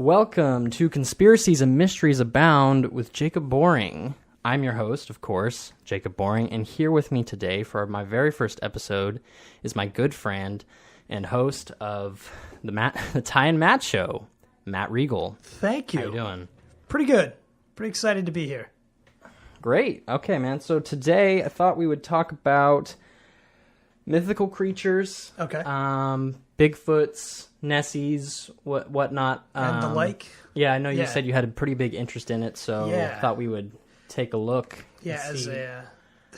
welcome to Conspiracies and Mysteries Abound with Jacob Boring. I'm your host, of course, Jacob Boring, and here with me today for my very first episode is my good friend and host of the Ty and Matt Show, Matt Reigle. Thank you. How you doing? Pretty good. Pretty excited to be here. Great. Okay, man. So today I thought we would talk about mythical creatures. Okay. Bigfoots, Nessies, whatnot. And the like. Yeah, I know you said you had a pretty big interest in it, so I thought we would take a look. Yeah, as a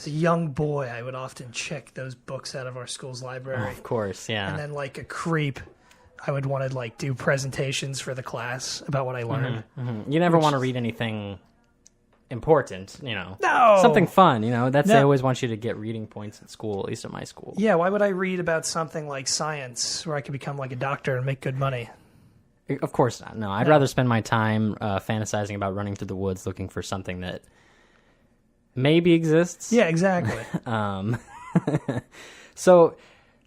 young boy, I would often check those books out of our school's library. Oh, of course, yeah. And then, like a creep, I would want to do presentations for the class about what I learned. Mm-hmm, mm-hmm. You never want to read anything important, No. Something fun, They always want you to get reading points at school, at least at my school. Yeah, why would I read about something like science where I could become like a doctor and make good money? Of course not. No, I'd rather spend my time fantasizing about running through the woods looking for something that maybe exists. Yeah, exactly. So,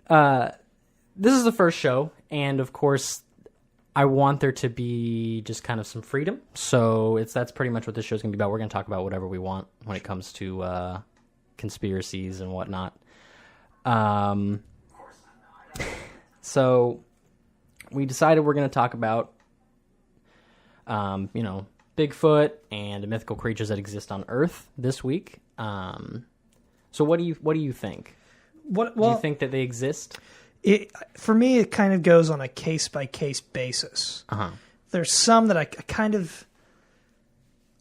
this is the first show, and of course, I want there to be just kind of some freedom. So that's pretty much what this show's going to be about. We're going to talk about whatever we want when it comes to conspiracies and whatnot. So we decided we're going to talk about, Bigfoot and the mythical creatures that exist on Earth this week. So what do you think? Do you think that they exist? For me, it kind of goes on a case-by-case basis. Uh-huh. There's some that I kind of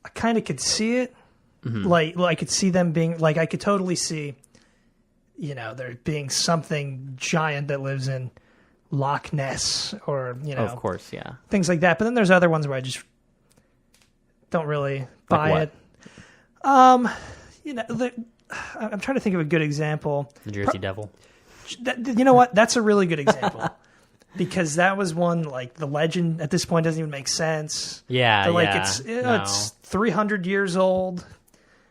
could see it. Mm-hmm. Like I could see them being, I could totally see, there being something giant that lives in Loch Ness or, of course, yeah. things like that. But then there's other ones where I just don't really buy it. I'm trying to think of a good example. The Jersey Devil. You know what? That's a really good example. Because that was one, the legend at this point doesn't even make sense. Yeah, It's 300 years old.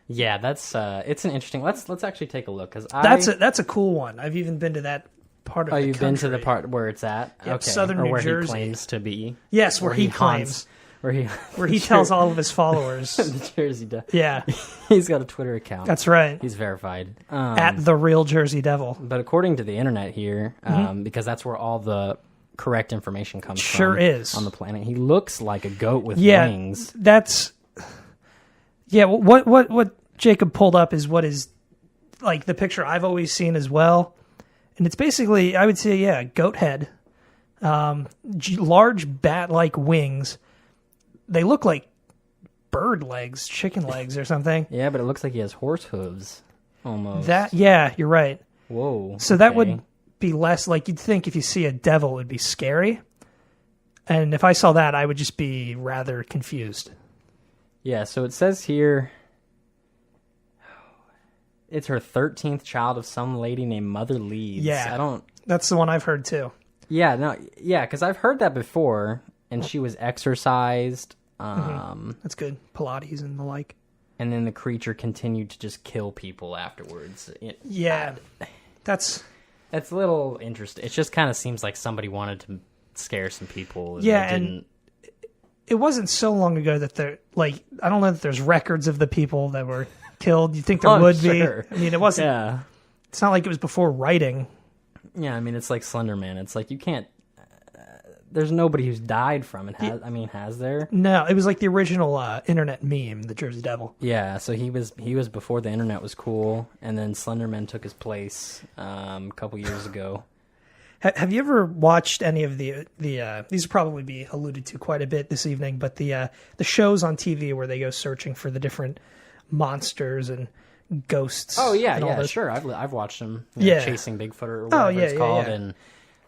Yeah, that's it's an interesting. Let's actually take a look, because that's a cool one. I've even been to that part of the country. Oh, you've been to the part where it's at? Yep, okay. southern New Jersey. Where he claims to be. Yes, where he claims. Where he tells all of his followers. The Jersey Devil. Yeah. He's got a Twitter account. That's right. He's verified. At the real Jersey Devil. But according to the internet here, because that's where all the correct information comes from. Sure is. On the planet. He looks like a goat with wings. That's... Yeah, what Jacob pulled up is what is, the picture I've always seen as well. And it's basically, I would say, goat head. Large bat-like wings. They look like bird legs, chicken legs or something. Yeah, but it looks like he has horse hooves, almost. You're right. Whoa. So that would be less, you'd think if you see a devil, it would be scary. And if I saw that, I would just be rather confused. Yeah, so it says here, it's her 13th child of some lady named Mother Leeds. Yeah, that's the one I've heard too. Yeah, because I've heard that before, and she was exorcised. That's good. Pilates and the like. And then the creature continued to just kill people afterwards. That's a little interesting. It just kind of seems like somebody wanted to scare some people. And it wasn't so long ago that I don't know that there's records of the people that were killed. You think there would be? I mean, it wasn't. Yeah. It's not like it was before writing. Yeah, I mean, it's like Slender Man. It's like you can't. There's nobody who's died from it. Has there? No, it was like the original internet meme, the Jersey Devil. Yeah, so he was before the internet was cool, and then Slender Man took his place a couple years ago. Have you ever watched any of the these will probably be alluded to quite a bit this evening, but the shows on TV where they go searching for the different monsters and ghosts? Oh yeah, sure. I've watched them. Chasing Bigfoot or whatever it's called, and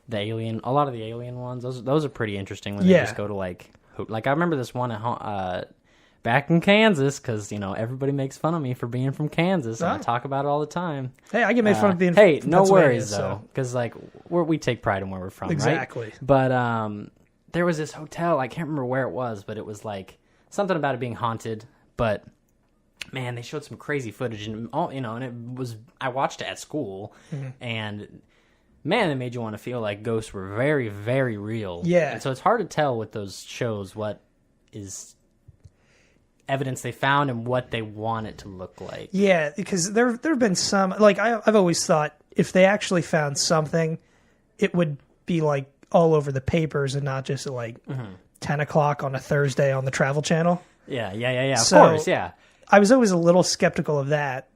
the alien. A lot of the alien ones. Those are pretty interesting when they just go to I remember this one at back in Kansas, because everybody makes fun of me for being from Kansas, and I talk about it all the time. Hey, I get made fun of being. Hey, from no worries though, because we take pride in where we're from, exactly. Right? But there was this hotel. I can't remember where it was, but it was something about it being haunted. But man, they showed some crazy footage, and and it was. I watched it at school, and man, it made you want to feel like ghosts were very, very real. Yeah. And so it's hard to tell with those shows what is evidence they found and what they want it to look like. Yeah, because there have been some, like, I've always thought if they actually found something, it would be like all over the papers and not just at like 10 o'clock on a Thursday on the Travel Channel. Yeah. So, of course, yeah. I was always a little skeptical of that,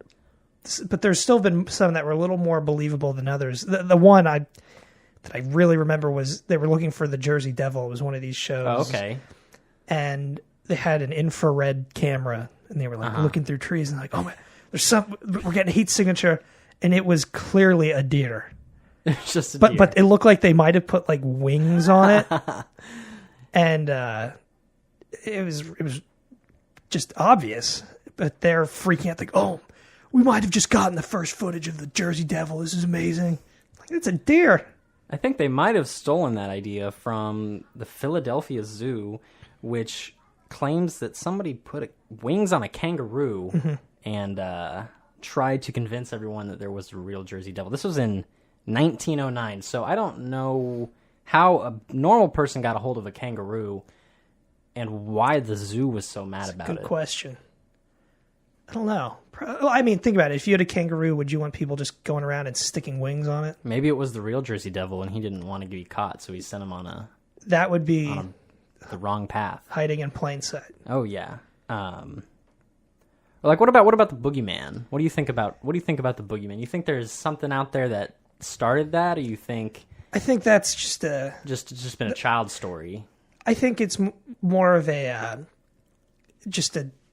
but there's still been some that were a little more believable than others. The one that I really remember was they were looking for the Jersey Devil. It was one of these shows. Oh, okay. And they had an infrared camera, and they were like looking through trees and like, oh man, we're getting a heat signature, and it was clearly a deer. It's just a deer. But it looked like they might have put like wings on it, and it was just obvious. But they're freaking out like, oh, we might have just gotten the first footage of the Jersey Devil. This is amazing. Like, it's a deer. I think they might have stolen that idea from the Philadelphia Zoo, which claims that somebody put wings on a kangaroo and tried to convince everyone that there was a real Jersey Devil. This was in 1909, so I don't know how a normal person got a hold of a kangaroo and why the zoo was so mad about it. Good question. I don't know. I mean, think about it. If you had a kangaroo, would you want people just going around and sticking wings on it? Maybe it was the real Jersey Devil and he didn't want to be caught, so he sent him on that would be the wrong path. Hiding in plain sight. Oh yeah. Like what about the boogeyman? What do you think about the boogeyman? You think there's something out there that started that, or you think? I think that's just been a child story. I think it's more of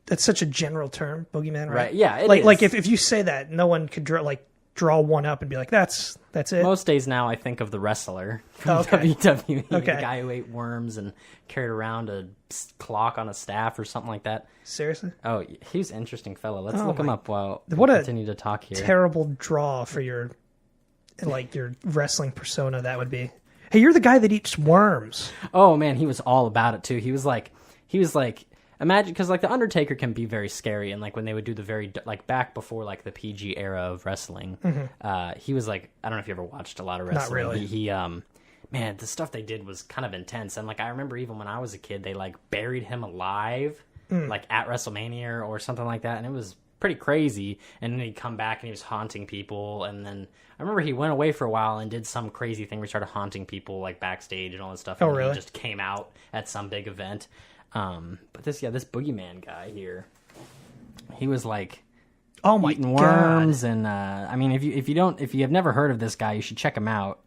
that's such a general term, boogeyman, right? Yeah, it is. Like if you say that, no one could draw one up and be like, that's it. Most days now, I think of the wrestler from WWE, the guy who ate worms and carried around a clock on a staff or something like that. Seriously? Oh, he's an interesting fellow. Let's look him up while we continue to talk here. Terrible draw for your wrestling persona that would be. Hey, you're the guy that eats worms. Oh man, he was all about it too. He was like, imagine, because like the Undertaker can be very scary, and like when they would do the very like back before like the PG era of wrestling, he was like, I don't know if you ever watched a lot of wrestling. Not really. He man, the stuff they did was kind of intense, and like I remember even when I was a kid, they like buried him alive, like at WrestleMania or something like that, and it was pretty crazy. And then he'd come back and he was haunting people, and then I remember he went away for a while and did some crazy thing where he started haunting people like backstage and all that stuff. And really? He just came out at some big event. But this boogeyman guy here, he was like, eating worms, and I mean, if you have never heard of this guy, you should check him out.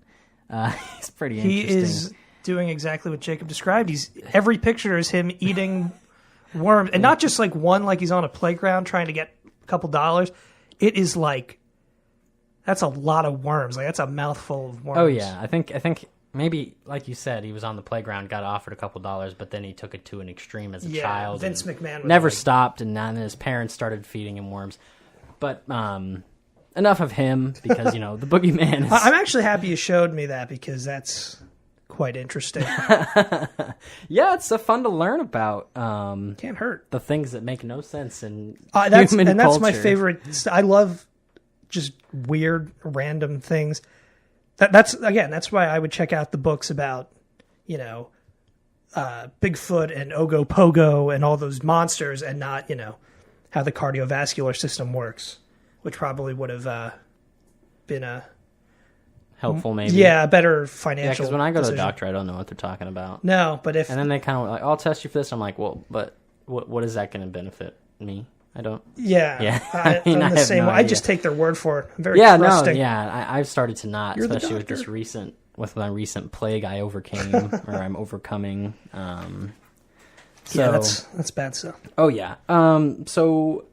He's pretty interesting. He is doing exactly what Jacob described. Every picture is him eating worms, and not just like one, like he's on a playground trying to get a couple dollars. It is like, that's a lot of worms. Like that's a mouthful of worms. Oh yeah, I think. Maybe, like you said, he was on the playground, got offered a couple dollars, but then he took it to an extreme as a child. Vince McMahon never stopped, and then his parents started feeding him worms. But enough of him, because, the boogeyman is... I'm actually happy you showed me that, because that's quite interesting. Yeah, it's fun to learn about. Can't hurt. The things that make no sense in human culture. And that's my favorite. I love just weird, random things. That's why I would check out the books about, Bigfoot and Ogopogo and all those monsters, and not, how the cardiovascular system works, which probably would have been a helpful, maybe. Yeah, a better financial. Yeah, because when I go decision. to the doctor, I don't know what they're talking about. No, but if and then they kind of like, I'll test you for this. I'm like, well, but what is that going to benefit me? I don't. Yeah. I mean, I'm the same way. I just take their word for it. I'm very trusting. I've started to not, You're especially with my recent plague I overcame, or I'm overcoming. That's bad stuff. Oh yeah. So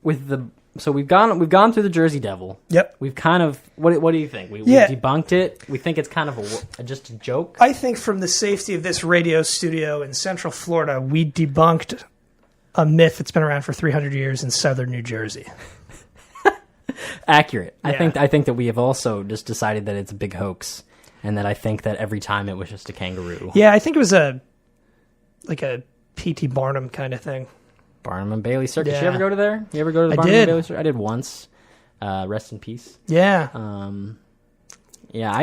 we've gone through the Jersey Devil. Yep. We've kind of what do you think? We debunked it. We think it's kind of just a joke. I think from the safety of this radio studio in Central Florida, we debunked a myth that's been around for 300 years in southern New Jersey. Accurate. Yeah. I think that we have also just decided that it's a big hoax, and that I think that every time it was just a kangaroo. Yeah, I think it was a P.T. Barnum kind of thing. Barnum and Bailey Circus. Yeah. You ever go to there? You ever go to the Barnum and Bailey Circus? I did once. Rest in peace. Yeah. Yeah,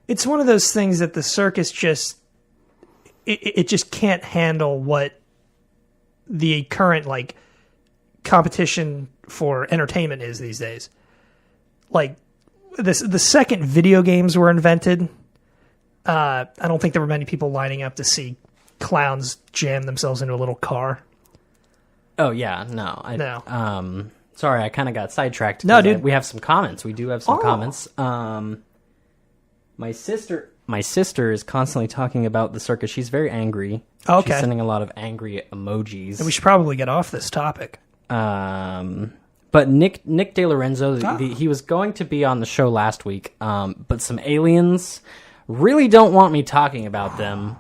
it's one of those things that the circus just it just can't handle what the current like competition for entertainment is these days. Like the second video games were invented, I don't think there were many people lining up to see clowns jam themselves into a little car. Oh yeah, no. Sorry, I kind of got sidetracked. No, dude. We have some comments. We do have some comments. My sister is constantly talking about the circus. She's very angry. Oh, okay. She's sending a lot of angry emojis. And we should probably get off this topic. But Nick DeLorenzo, he was going to be on the show last week, but some aliens really don't want me talking about them.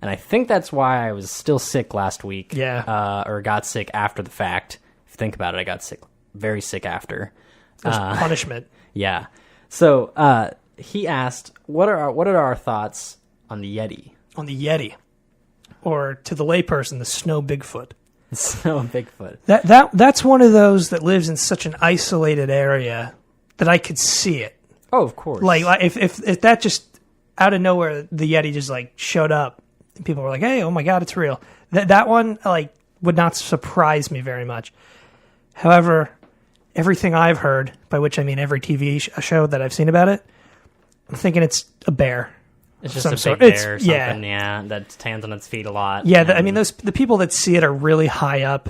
And I think that's why I was still sick last week. Yeah. Or got sick after the fact. If you think about it, I got very sick after. It was punishment. Yeah. So he asked, what are our thoughts on the Yeti? On the Yeti. Or to the layperson, the snow Bigfoot. Snow Bigfoot. That's one of those that lives in such an isolated area that I could see it. Oh, of course. Like if that just out of nowhere, the Yeti just like showed up and people were like, hey, oh my God, it's real. That one like would not surprise me very much. However, everything I've heard, by which I mean every TV show that I've seen about it, I'm thinking it's a bear. It's just a big bear or something, yeah, that stands on its feet a lot. Yeah, the people that see it are really high up.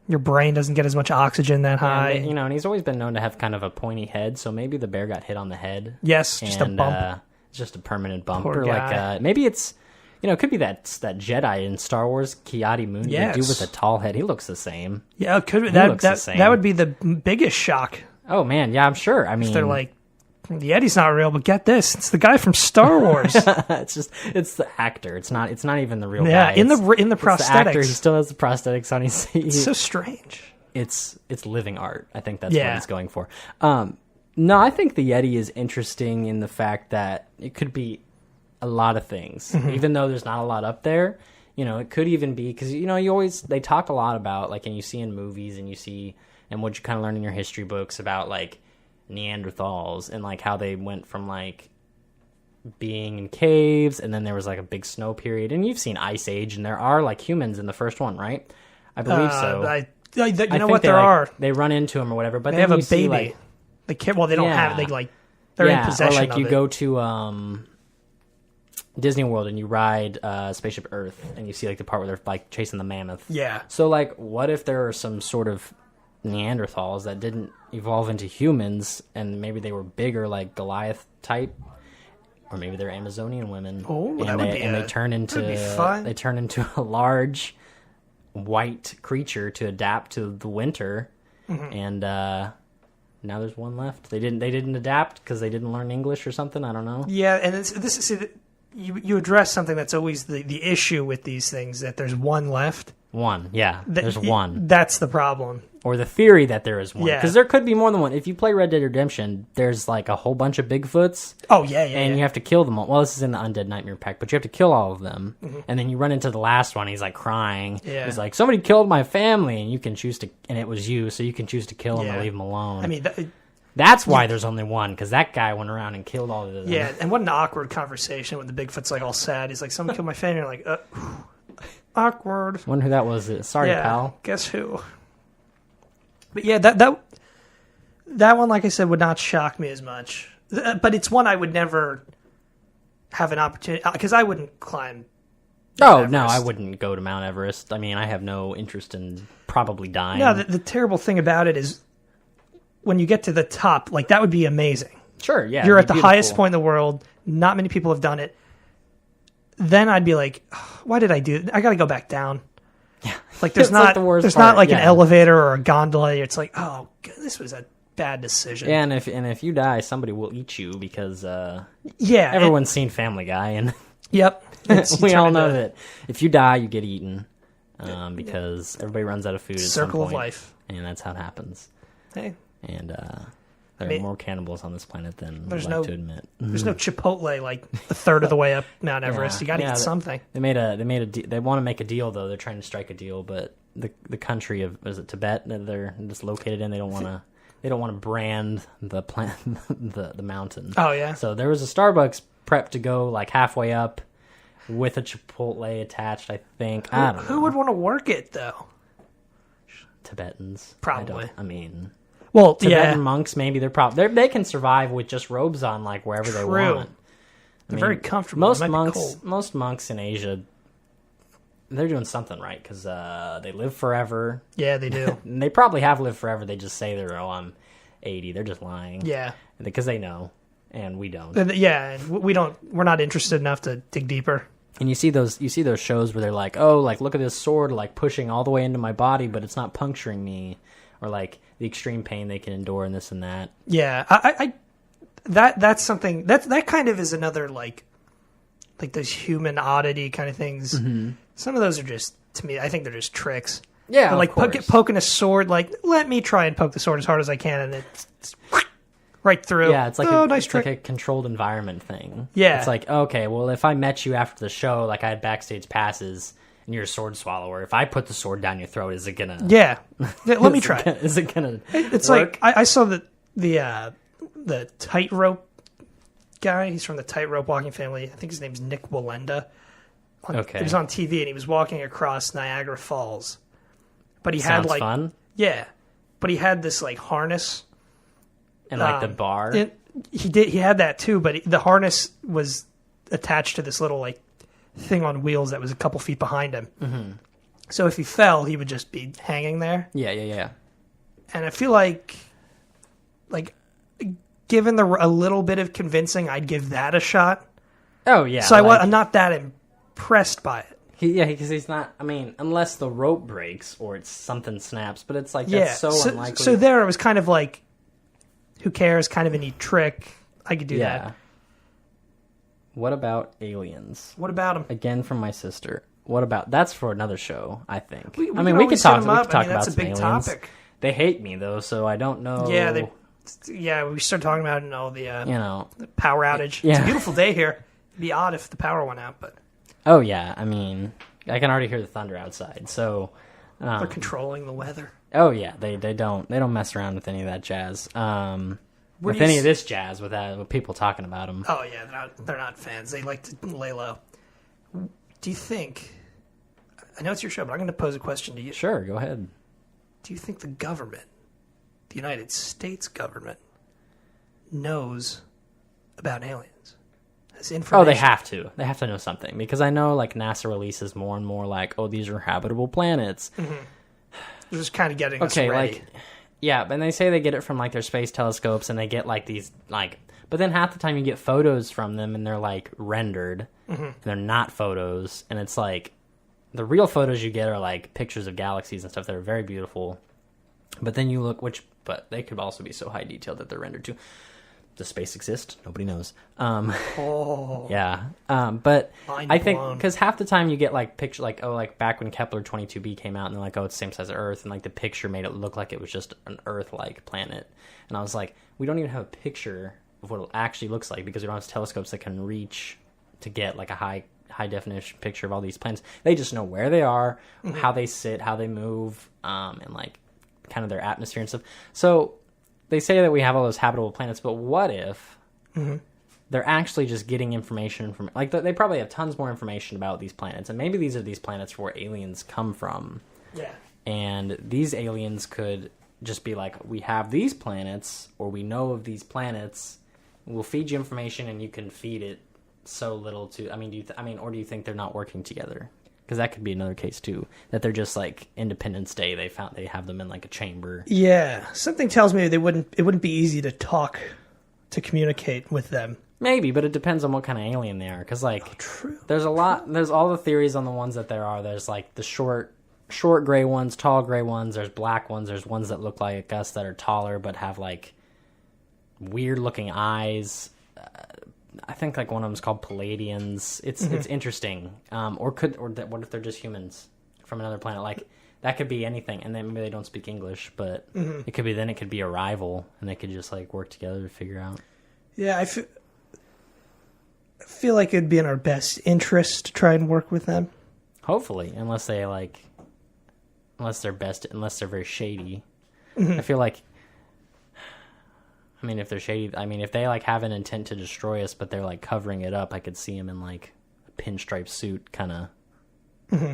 Your brain doesn't get as much oxygen that high. And, and he's always been known to have kind of a pointy head, so maybe the bear got hit on the head. Yes, just a bump. Just a permanent bump. Poor guy. Like, maybe it's, it could be that Jedi in Star Wars, Ki-Adi-Mundi, the dude with a tall head. He looks the same. Yeah, it could be. That would be the biggest shock. Oh, man, yeah, I'm sure. I mean, they're like, the Yeti's not real, but get this, it's the guy from Star Wars. it's the actor. It's not even the real guy. Yeah, in the prosthetics. The actor, he still has the prosthetics on. It's so strange. It's living art. I think that's what he's going for. No, I think the Yeti is interesting in the fact that it could be a lot of things, even though there's not a lot up there. It could even be because they talk a lot about and you see in movies and you see and what you kind of learn in your history books about like Neanderthals and like how they went from like being in caves and then there was like a big snow period, and you've seen Ice Age and there are like humans in the first one, right? I believe so. They run into them or whatever, but they then have a baby. Like, they can't. Well, they don't have. They're in possession. Or like you go to Disney World and you ride Spaceship Earth and you see like the part where they're like chasing the mammoth. Yeah. So like, what if there are some sort of Neanderthals that didn't evolve into humans and maybe they were bigger, like Goliath type, or maybe they're Amazonian women. Oh, they turn into a large white creature to adapt to the winter, and now there's one left. They didn't adapt because they didn't learn English or something. I don't know. Yeah, and you address something that's always the issue with these things, that there's one left. One, yeah. There's one. That's the problem. Or the theory that there is one. Yeah. Because there could be more than one. If you play Red Dead Redemption, there's like a whole bunch of Bigfoots. Oh, yeah. And you have to kill them all. Well, this is in the Undead Nightmare pack, but you have to kill all of them. And then you run into the last one. He's like crying. Yeah. He's like, somebody killed my family, and you can choose to, and it was you, so you can choose to kill him or leave him alone. I mean, that's why there's only one, because that guy went around and killed all of them. Yeah, and what an awkward conversation when the Bigfoot's like all sad. He's like, someone killed my family. You're like, awkward. Wonder who that was. Sorry, pal. Guess who? But yeah, that one, like I said, would not shock me as much. But it's one I would never have an opportunity, because I wouldn't climb Mount Everest. No, I wouldn't go to Mount Everest. I mean, I have no interest in probably dying. No, the terrible thing about it is when you get to the top, like that would be amazing. Sure, yeah. You're at the highest point in the world. Not many people have done it. Then I'd be like, why did I do it? I got to go back down. Yeah. Like there's not an elevator or a gondola. It's like, oh, this was a bad decision. Yeah, and if you die, somebody will eat you because everyone's seen Family Guy, and yep, we all know that if you die, you get eaten because everybody runs out of food. Circle at some point, of life, and that's how it happens. Hey, and there are more cannibals on this planet than there's I'd like to admit. There's no Chipotle like a third of the way up Mount Everest. You got to eat something. They want to make a deal though. They're trying to strike a deal, but the country of, is it Tibet that they're just located in? They don't they don't want to brand the the mountain. Oh yeah. So there was a Starbucks prep to go like halfway up with a Chipotle attached, I think. I don't know. Who would want to work it though? Tibetans. Probably. Well, Tibetan monks, maybe they can survive with just robes on, like wherever they want. They're very comfortable. Most monks in Asia, they're doing something right because they live forever. Yeah, they do. And they probably have lived forever. They just say I'm 80. They're just lying. Yeah, because they know, and we don't. Yeah, and we don't. We're not interested enough to dig deeper. And you see those shows where they're like, oh, like look at this sword, like pushing all the way into my body, but it's not puncturing me, or like the extreme pain they can endure and this and that. Yeah, that's something that kind of is another like those human oddity kind of things. Mm-hmm. Some of those are just, to me, I think they're just tricks. Yeah, like poking a sword. Like, let me try and poke the sword as hard as I can, and it's right through. Yeah, it's like nice trick. Like a controlled environment thing. Yeah, it's like, okay, well, if I met you after the show, like I had backstage passes, and you're a sword swallower, if I put the sword down your throat, is it gonna? Yeah, let me try. Is it gonna? It's work? Like I saw the tightrope guy. He's from the tightrope walking family. I think his name's Nick Walenda. Okay, he was on TV and he was walking across Niagara Falls, but he Sounds had like fun. Yeah, but he had this like harness. And like the bar? He had that too, but the harness was attached to this little like thing on wheels that was a couple feet behind him. Mm-hmm. So if he fell, he would just be hanging there. Yeah. And I feel like given a little bit of convincing, I'd give that a shot. Oh, yeah. So I'm not that impressed by it. Because he's not, I mean, unless the rope breaks or something snaps, but it's like, that's so unlikely. So there it was kind of like, who cares? Kind of a neat trick. I could do that. What about aliens? What about them? Again, from my sister. What about... That's for another show, I think. We could talk about some aliens. That's a big topic. They hate me, though, so I don't know... Yeah, we started talking about the power outage. Yeah. It's a beautiful day here. It'd be odd if the power went out, but... Oh, yeah. I mean, I can already hear the thunder outside, so... They're controlling the weather. Oh yeah, they don't mess around with any of that jazz. With any of this jazz, with people talking about them. Oh yeah, they're not fans. They like to lay low. Do you think? I know it's your show, but I'm going to pose a question to you. Sure, go ahead. Do you think the government, the United States government, knows about aliens? Has information? Oh, they have to. They have to know something because I know like NASA releases more and more like, oh, these are habitable planets. Mm-hmm. They're just kind of getting us ready. Like, yeah, and they say they get it from like their space telescopes, and they get like these like, but then half the time you get photos from them, and they're like rendered, and they're not photos, and it's like the real photos you get are like pictures of galaxies and stuff that are very beautiful, but then you look, but they could also be so high detailed that they're rendered too. Does space exist? Nobody knows. Yeah. But mind I think blown. because half the time you get like picture like back when Kepler 22b came out and they're like, oh, it's the same size as Earth, and like the picture made it look like it was just an Earth-like planet, and I was like, we don't even have a picture of what it actually looks like because we don't have telescopes that can reach to get like a high definition picture of all these planets. They just know where they are, how they sit, how they move, and like kind of their atmosphere and stuff. So they say that we have all those habitable planets, but what if they're actually just getting information from... Like, they probably have tons more information about these planets, and maybe these are these planets where aliens come from. Yeah. And these aliens could just be like, we have these planets, or we know of these planets, we'll feed you information, and you can feed it so little to... or do you think they're not working together? Because that could be another case too. That they're just like Independence Day. They have them in like a chamber. Yeah, something tells me it wouldn't be easy to communicate with them. Maybe, but it depends on what kind of alien they are. Because like, true. There's all the theories on the ones that there are. There's like the short gray ones, tall gray ones. There's black ones. There's ones that look like us that are taller but have like weird looking eyes. I think like one of them is called Palladians. It's interesting. What if they're just humans from another planet? Like that could be anything, and then maybe they don't speak English, but it could be a rival, and they could just like work together to figure out. Yeah, I feel like it'd be in our best interest to try and work with them. Hopefully, unless they're very shady. I feel like I mean, if they're shady, I mean, if they like have an intent to destroy us, but they're like covering it up, I could see him in like a pinstripe suit, kind of. Mm-hmm.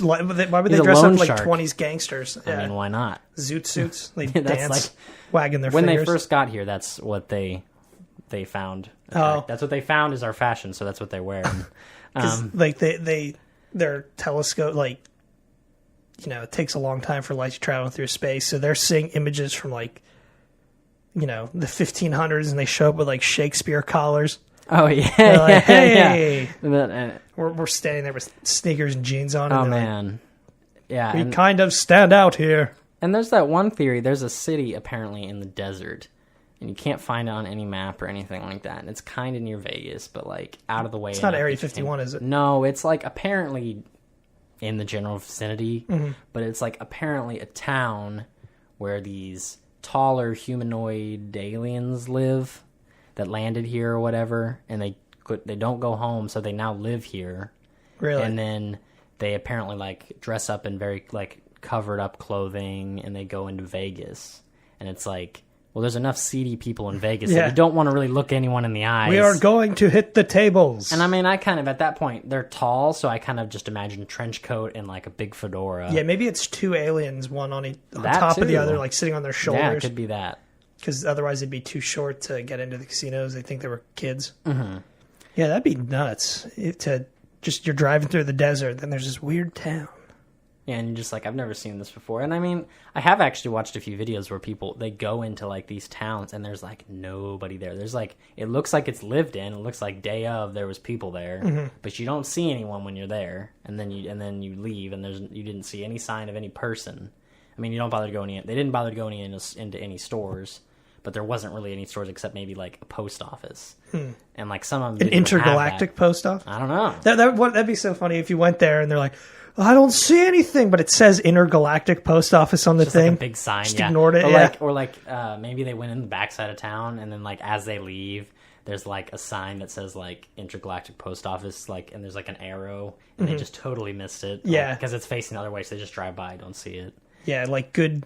Why would they dress up like 20s gangsters? I mean, why not? Zoot suits. They dance, wagging their fingers. When they first got here, that's what they found. Oh, that's what they found is our fashion, so that's what they wear. Like their telescope, like, you know, it takes a long time for light to travel through space, so they're seeing images from like, you know, the 1500s, and they show up with like Shakespeare collars. Oh yeah, they're like, hey, yeah. We're standing there with sneakers and jeans on. Oh and man, like, yeah, we kind of stand out here. And there's that one theory. There's a city apparently in the desert, and you can't find it on any map or anything like that. And it's kind of near Vegas, but like out of the way. It's not Area 51, is it? No, it's like apparently in the general vicinity, but it's like apparently a town where these taller humanoid aliens live that landed here or whatever, and they don't go home, so they now live here. Really? And then they apparently like dress up in very like covered up clothing, and they go into Vegas. And it's like, well, there's enough seedy people in Vegas that you don't want to really look anyone in the eyes. We are going to hit the tables. And I mean, I kind of, at that point, they're tall, so I kind of just imagine a trench coat and like a big fedora. Yeah, maybe it's two aliens, one on top of the other, like sitting on their shoulders. Yeah, it could be that. Because otherwise they'd be too short to get into the casinos. They think they were kids. Mm-hmm. Yeah, that'd be nuts. You're driving through the desert, then there's this weird town. Yeah, and you're just like, I've never seen this before. And I mean, I have actually watched a few videos where they go into like these towns and there's like nobody there. There's like, it looks like it's lived in. It looks like day of there was people there, but you don't see anyone when you're there. And then you leave and you didn't see any sign of any person. I mean, you don't bother going in. They didn't bother going into any stores, but there wasn't really any stores except maybe like a post office. And like some of them, an intergalactic post office. I don't know. That'd be so funny if you went there and they're like, I don't see anything, but it says intergalactic post office on the thing. Like a big sign. Just ignored it. Or maybe they went in the backside of town, and then like as they leave, there's like a sign that says like intergalactic post office, like, and there's like an arrow, and they just totally missed it. Yeah, because it's facing the other way, so they just drive by, don't see it. Yeah, like good.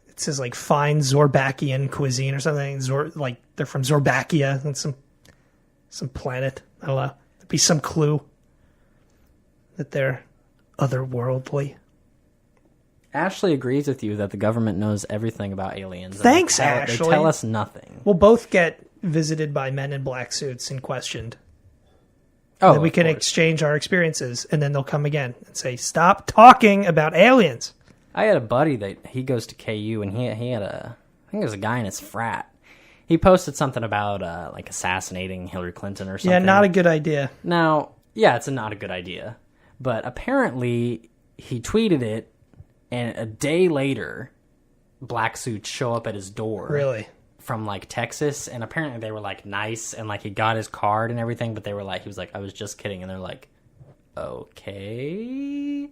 It says like fine Zorbakian cuisine or something. Like they're from Zorbakia and some planet. I don't know. There'd be some clue that they're otherworldly. Ashley agrees with you that the government knows everything about aliens. Thanks, Ashley. They tell us nothing. We'll both get visited by men in black suits and questioned. Oh, then we can exchange our experiences, and then they'll come again and say, "Stop talking about aliens." I had a buddy that he goes to KU, and he had I think it was a guy in his frat. He posted something about like assassinating Hillary Clinton or something. Yeah, not a good idea. Now, yeah, it's not a good idea. But apparently, he tweeted it, and a day later, black suits show up at his door. Really? From, like, Texas, and apparently they were, like, nice, and, like, he got his card and everything, but they were like, he was like, I was just kidding, and they're like, okay.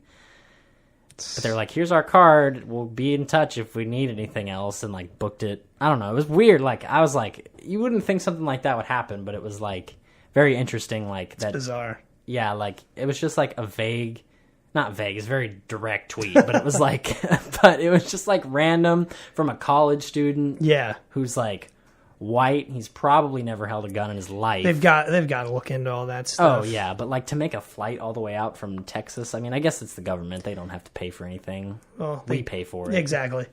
But they're like, here's our card, we'll be in touch if we need anything else, and, like, booked it. I don't know, it was weird, like, I was like, you wouldn't think something like that would happen, but it was, like, very interesting, like, it's bizarre. Yeah, like, it was just, like, a vague, not vague, it's a very direct tweet, but it was, like, but it was just, like, random from a college student. Yeah. Who's, like, white. He's probably never held a gun in his life. They've got to look into all that stuff. Oh, yeah, but, like, to make a flight all the way out from Texas, I mean, I guess it's the government. They don't have to pay for anything. Well, we pay for it. Exactly.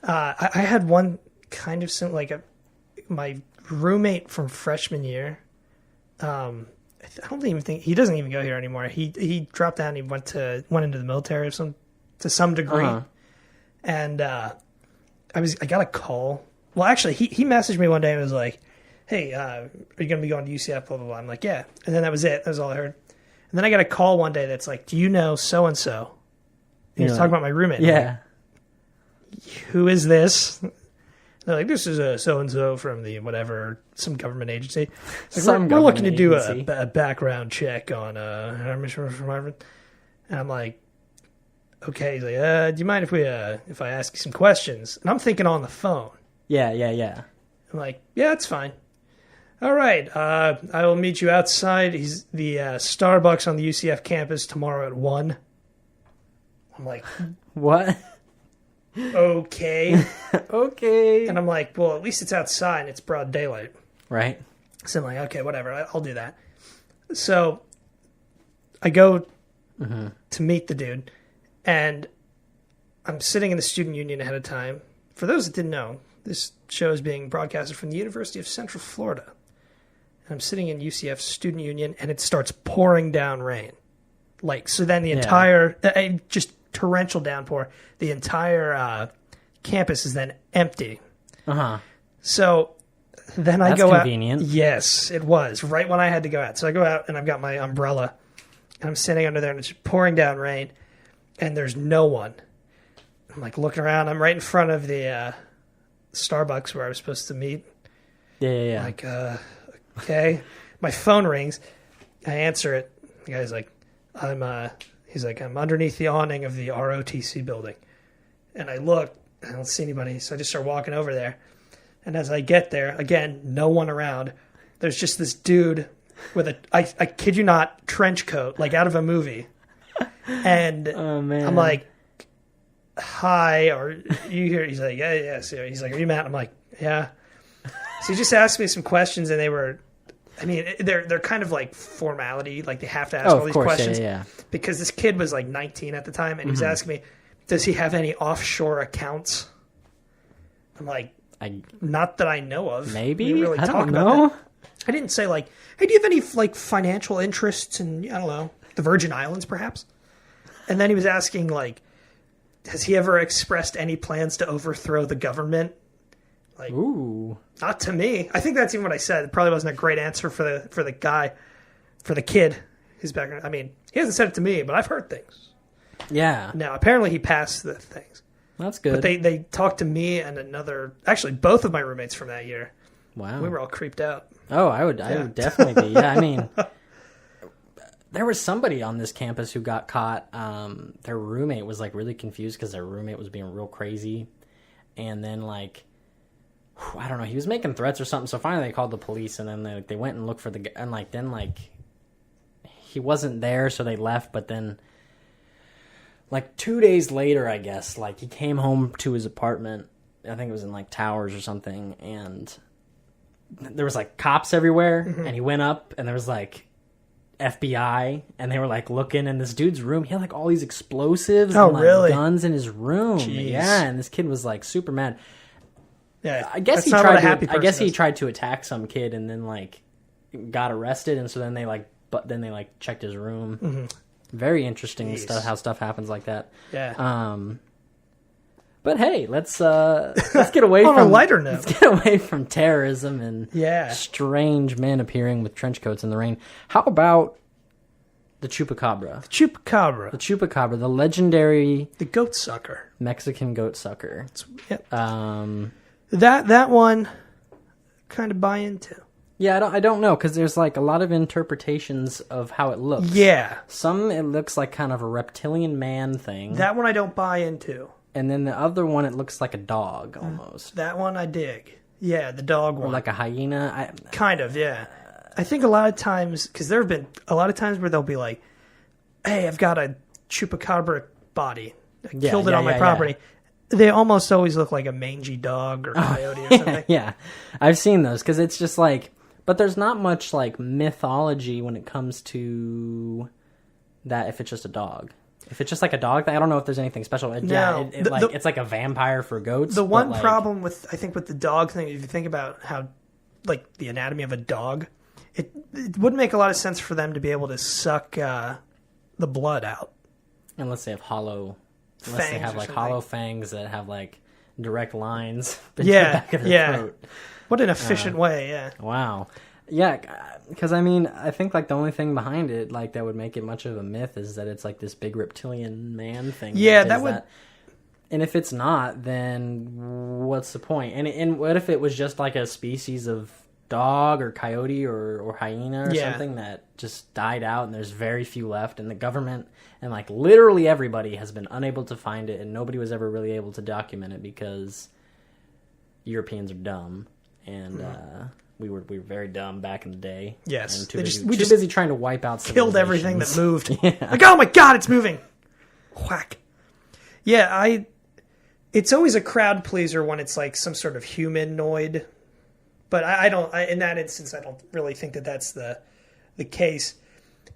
I had one kind of, my roommate from freshman year, I don't even think he doesn't even go here anymore. He dropped down. He went into the military to some degree, and I got a call. Well, actually, he messaged me one day and was like, "Hey, are you going to be going to UCF?" Blah blah blah. I'm like, "Yeah," and then that was it. That was all I heard. And then I got a call one day that's like, "Do you know so and so?" He was talking about my roommate. Yeah. Like, who is this? They're like, this is a so-and-so from the whatever, some government agency. Like, we're looking to do a background check on from Harvard. And I'm like, okay. He's like, do you mind if I ask you some questions? And I'm thinking on the phone. Yeah. I'm like, yeah, that's fine. All right. I will meet you outside. He's the Starbucks on the UCF campus tomorrow at 1. I'm like, what? okay. Okay. And I'm like, well, at least it's outside and it's broad daylight. Right. So I'm like, okay, whatever, I'll do that. So I go to meet the dude, and I'm sitting in the student union ahead of time. For those that didn't know, this show is being broadcasted from the University of Central Florida. And I'm sitting in UCF's student union, and it starts pouring down rain. Like, so then the entire, just torrential downpour, the entire campus is then empty. So then I go convenient. out. Yes, it was right when I had to go out. So I go out and I've got my umbrella and I'm sitting under there and it's pouring down rain and there's no one. I'm like looking around. I'm right in front of the Starbucks where I was supposed to meet. Yeah. Like, okay. My phone rings. I answer it. The guy's like, he's like, I'm underneath the awning of the ROTC building. And I look, I don't see anybody. So I just start walking over there. And as I get there, again, no one around. There's just this dude with I kid you not, trench coat, like out of a movie. And I'm like, hi, are you here? He's like, yeah. So he's like, are you Matt? I'm like, yeah. So he just asked me some questions, and they were, I mean, they're kind of like formality, like they have to ask all these questions. Yeah. Because this kid was like 19 at the time, and he was asking me, does he have any offshore accounts? I'm like, not that I know of. Maybe? We really I talk don't about know. that. I didn't say like, hey, do you have any like financial interests in, I don't know, the Virgin Islands perhaps? And then he was asking like, has he ever expressed any plans to overthrow the government? Like, ooh, not to me. I think that's even what I said. It probably wasn't a great answer for the guy, for the kid. His background. I mean, he hasn't said it to me, but I've heard things. Yeah. Now, apparently he passed the things. That's good. But they talked to me and actually both of my roommates from that year. Wow. We were all creeped out. Oh, I would definitely be. Yeah, I mean, there was somebody on this campus who got caught. Their roommate was like really confused because their roommate was being real crazy. And then like, I don't know, he was making threats or something. So finally they called the police, and then they went and looked for and like, then like, he wasn't there, so they left. But then like 2 days later, I guess, like he came home to his apartment. I think it was in like Towers or something. And there was like cops everywhere. And he went up and there was like FBI, and they were like looking in this dude's room. He had like all these explosives and like really? guns in his room. Jeez. Yeah. And this kid was like super mad. Yeah, I guess he tried to attack some kid and then like got arrested. And so then they like checked his room. Very interesting stuff, how stuff happens like that. Yeah. But hey, let's get away on from a lighter note. Let's get away from terrorism and strange men appearing with trench coats in the rain. How about the chupacabra? The chupacabra, the legendary goat sucker, Mexican goat sucker. Yep. That one kind of buy into. Yeah, I don't know, because there's like a lot of interpretations of how it looks. Yeah. Some, it looks like kind of a reptilian man thing. That one I don't buy into. And then the other one, it looks like a dog, almost. That one I dig. Yeah, the dog one. Or like a hyena. Kind of, yeah. I think a lot of times, because there have been a lot of times where they'll be like, hey, I've got a chupacabra body. I killed it on my property. Yeah. They almost always look like a mangy dog or coyote or something. Yeah, I've seen those, because it's just like... But there's not much like mythology when it comes to that if it's just a dog. If it's just like a dog, I don't know if there's anything special. It's like a vampire for goats. The one problem with the dog thing, if you think about how like the anatomy of a dog, it wouldn't make a lot of sense for them to be able to suck the blood out. Unless they have hollow fangs that have like direct lines between the back of their throat. What an efficient way, yeah. Wow. Yeah, because I mean, I think like the only thing behind it like that would make it much of a myth is that it's like this big reptilian man thing. Yeah, that would... And if it's not, then what's the point? And what if it was just like a species of dog or coyote or hyena or something that just died out and there's very few left, and the government and like literally everybody has been unable to find it, and nobody was ever really able to document it because Europeans are dumb. And we were very dumb back in the day. Yes. And too busy trying to wipe out killed everything that moved. Yeah. Like, oh my God, it's moving. Whack. Yeah, It's always a crowd pleaser when it's like some sort of humanoid, but I don't. In that instance, I don't really think that that's the case.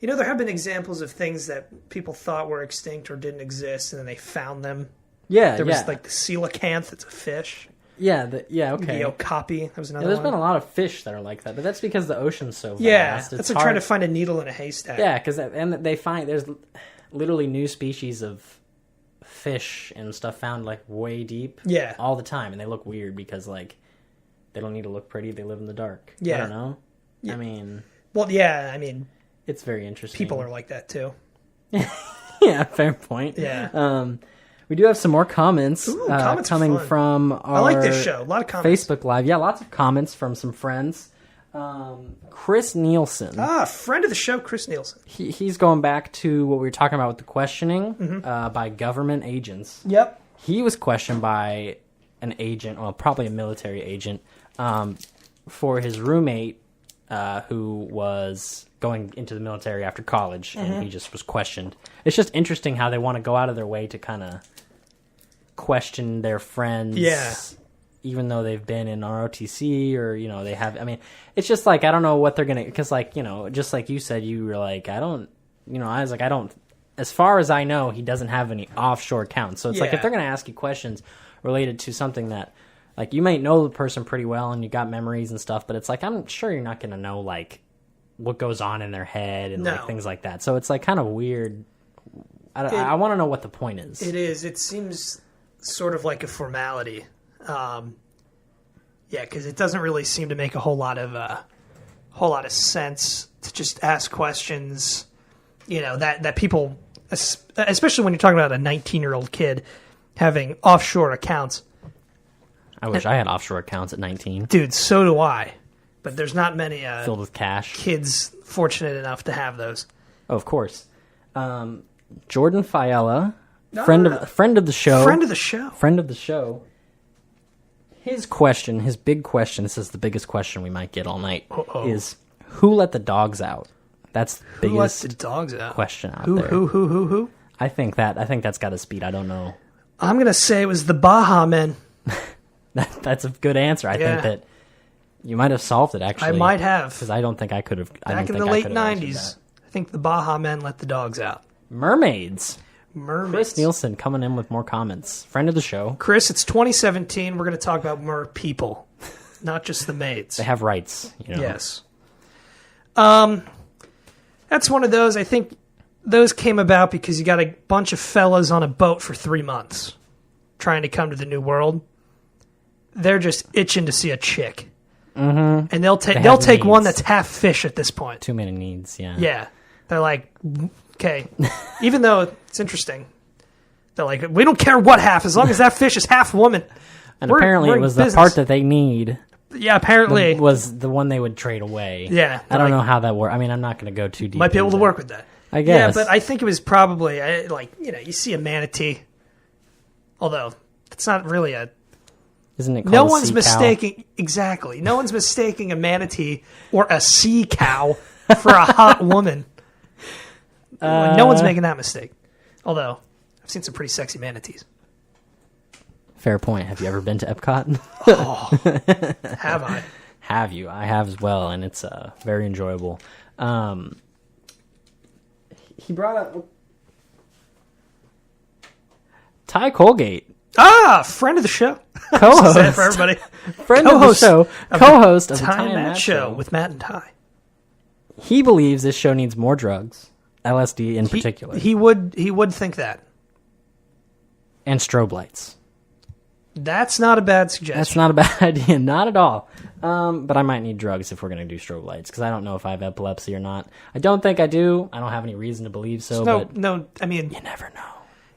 You know, there have been examples of things that people thought were extinct or didn't exist, and then they found them. Yeah, there was like the coelacanth. It's a fish. Yeah, okay. The okapi. That was another there's one. been a lot of fish that are like that, but that's because the ocean's so vast. Yeah, it's like trying to find a needle in a haystack. Yeah, because they find there's literally new species of fish and stuff found like way deep. Yeah, all the time, and they look weird because like they don't need to look pretty. They live in the dark. Yeah, I don't know. Yeah. I mean, it's very interesting. People are like that too. Yeah, fair point. Yeah. We do have some more comments, comments coming from our I like this show. A lot of comments. Facebook Live. Yeah, lots of comments from some friends. Chris Nielsen. Friend of the show, Chris Nielsen. He's going back to what we were talking about with the questioning by government agents. Yep. He was questioned by an agent, well, probably a military agent, for his roommate who was going into the military after college, and he just was questioned. It's just interesting how they want to go out of their way to kind of question their friends, even though they've been in ROTC or, you know, they have, I mean, it's just like, I don't know what they're going to, because like, you know, just like you said, you were like, I was like, as far as I know, he doesn't have any offshore accounts. So it's like, if they're going to ask you questions related to something that, like, you might know the person pretty well and you got memories and stuff, but it's like, I'm sure you're not going to know, like, what goes on in their head and like things like that. So it's like kind of weird. I want to know what the point is. It is. It seems sort of like a formality. Because it doesn't really seem to make a whole lot of sense to just ask questions. You know, that people, especially when you're talking about a 19-year-old kid having offshore accounts. I wish I had offshore accounts at 19. Dude, so do I. But there's not many filled with cash kids fortunate enough to have those. Oh, of course. Jordan Fiella, friend of the show. His big question, this is the biggest question we might get all night, is who let the dogs out? That's the biggest let the dogs out? Question out there. Who? I think that's got a speed. I don't know. I'm going to say it was the Baja Men. That's a good answer. I think that you might have solved it, actually. I might have. Because I don't think I could have. Back in the late 90s, I think the Baja Men let the dogs out. Mermaids. Chris Nielsen coming in with more comments. Friend of the show. Chris, it's 2017. We're going to talk about mer people, not just the maids. They have rights. You know? Yes. That's one of those. I think those came about because you got a bunch of fellas on a boat for 3 months trying to come to the New World. They're just itching to see a chick. Mm-hmm. And they'll take one that's half fish at this point. Too many needs, yeah. Yeah. They're like, okay. Even though it's interesting. They're like, we don't care what half, as long as that fish is half woman. And apparently it was the part that they need. Yeah, apparently. Was the one they would trade away. Yeah. I don't know how that works. I mean, I'm not going to go too deep. Might be able to work with that. I guess. Yeah, but I think it was probably, you see a manatee. Although, it's not really a... Isn't it called no one's sea mistaking cow? Exactly. No one's mistaking a manatee or a sea cow for a hot woman. No one's making that mistake. Although I've seen some pretty sexy manatees. Fair point. Have you ever been to Epcot? Oh, have I? Have you? I have as well, and it's very enjoyable. He brought up Ty Colgate. Friend of the show. Co-host. For everybody. Friend of the show. Co-host of the Ty and Matt show with Matt and Ty. He believes this show needs more drugs, LSD in particular. He would think that. And strobe lights. That's not a bad suggestion. That's not a bad idea. Not at all. But I might need drugs if we're going to do strobe lights, because I don't know if I have epilepsy or not. I don't think I do. I don't have any reason to believe so. No, I mean... You never know.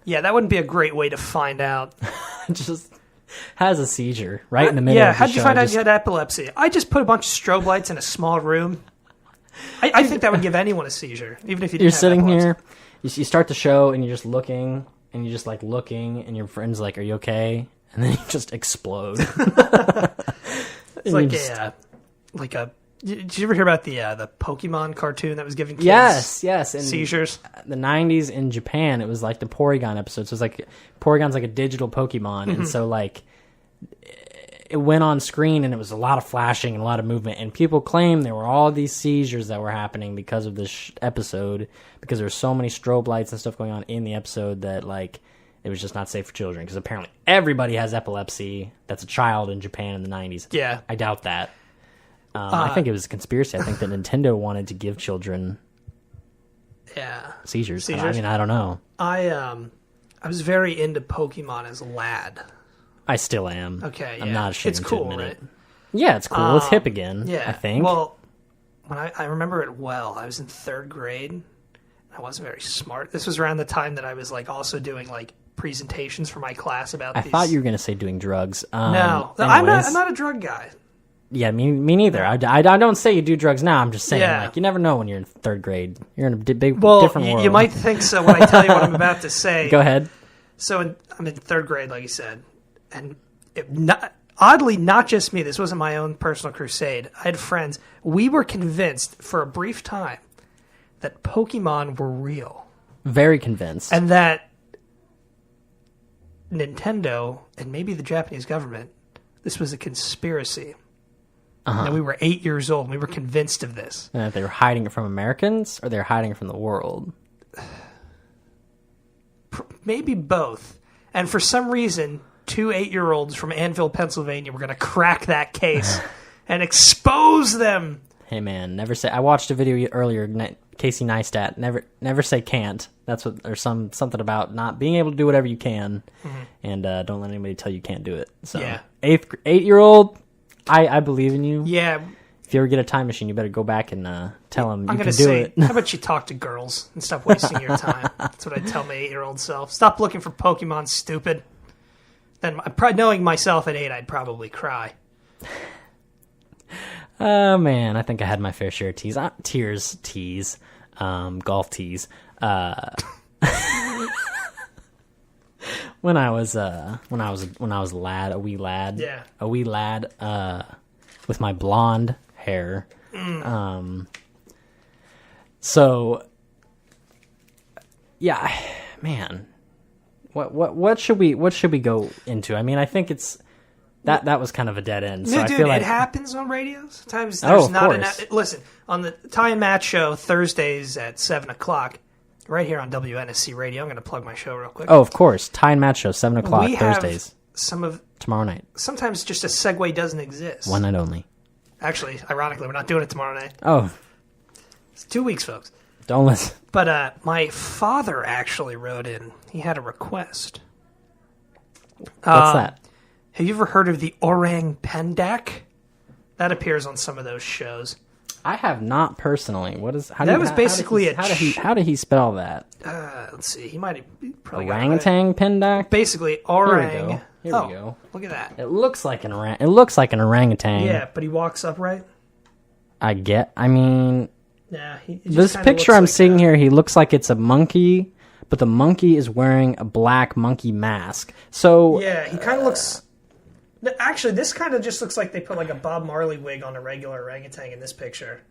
Yeah, that wouldn't be a great way to find out. Just has a seizure right in the middle of the show. How'd you find out you had epilepsy? I just put a bunch of strobe lights in a small room. I think that would give anyone a seizure, even if you didn't You're have sitting epilepsy. here, you start the show, and you're just looking, and you're just like looking, and your friend's like, "Are you okay?" And then you just explode. It's like a Did you ever hear about the Pokemon cartoon that was giving kids yes, and seizures? The 90s in Japan, it was like the Porygon episode. So it's like Porygon's like a digital Pokemon, and so like it went on screen and it was a lot of flashing and a lot of movement, and people claim there were all these seizures that were happening because of this episode, because there were so many strobe lights and stuff going on in the episode that like it was just not safe for children, because apparently everybody has epilepsy that's a child in Japan in the 90s. Yeah. I doubt that. I think it was a conspiracy. I think that Nintendo wanted to give children seizures. I mean, I don't know. I was very into Pokemon as a lad. I still am. Okay, I'm not ashamed it's cool, to admit right? it. Yeah, it's cool. It's hip again, I think. Well, when I remember it well, I was in 3rd grade. I wasn't very smart. This was around the time that I was like also doing like presentations for my class about I these. thought you were going to say doing drugs. No, I'm not a drug guy. Yeah, me neither. I don't say you do drugs now. I'm just saying, like, you never know when you're in 3rd grade. You're in a different world. You might think so when I tell you what I'm about to say. Go ahead. So I'm in 3rd grade, like you said, and oddly, not just me. This wasn't my own personal crusade. I had friends. We were convinced for a brief time that Pokemon were real. Very convinced. And that Nintendo and maybe the Japanese government, this was a conspiracy. And we were 8 years old, and we were convinced of this. And that they were hiding it from Americans, or they were hiding it from the world? Maybe both. And for some reason, 2 8-year-olds from Annville, Pennsylvania were going to crack that case and expose them. Hey, man, never say... I watched a video earlier, Casey Neistat, never say can't. That's what... Or something about not being able to do whatever you can, and don't let anybody tell you can't do it. So, 8-year-old... I believe in you. Yeah. If you ever get a time machine, you better go back and tell them you can do it. How about you talk to girls and stop wasting your time? That's what I tell my 8-year-old self. Stop looking for Pokemon, stupid. Then, knowing myself at 8, I'd probably cry. Oh, man. I think I had my fair share of tears. Golf tees. When I was a wee lad, with my blonde hair. So, yeah, man, what should we go into? I mean, I think it's that was kind of a dead end. So I feel like it happens on radio. Sometimes there's listen, on the Ty and Matt show Thursdays at 7:00. Right here on WNSC Radio. I'm going to plug my show real quick. Oh, of course. Ty and Matt show, 7:00 Thursdays. Tomorrow night. Sometimes just a segue doesn't exist. One night only. Actually, ironically, we're not doing it tomorrow night. Oh. It's 2 weeks, folks. Don't listen. But my father actually wrote in. He had a request. What's that? Have you ever heard of the orang pendek? That appears on some of those shows. I have not personally. How did he spell that? Let's see. He might have probably orangutan pendak. Basically, orang. Here we go. Look at that. It looks like an orangutan. Yeah, but he walks upright. I mean, yeah. This picture I'm seeing here, he looks like it's a monkey, but the monkey is wearing a black monkey mask. So yeah, he kind of looks. Actually, this kind of just looks like they put like a Bob Marley wig on a regular orangutan in this picture.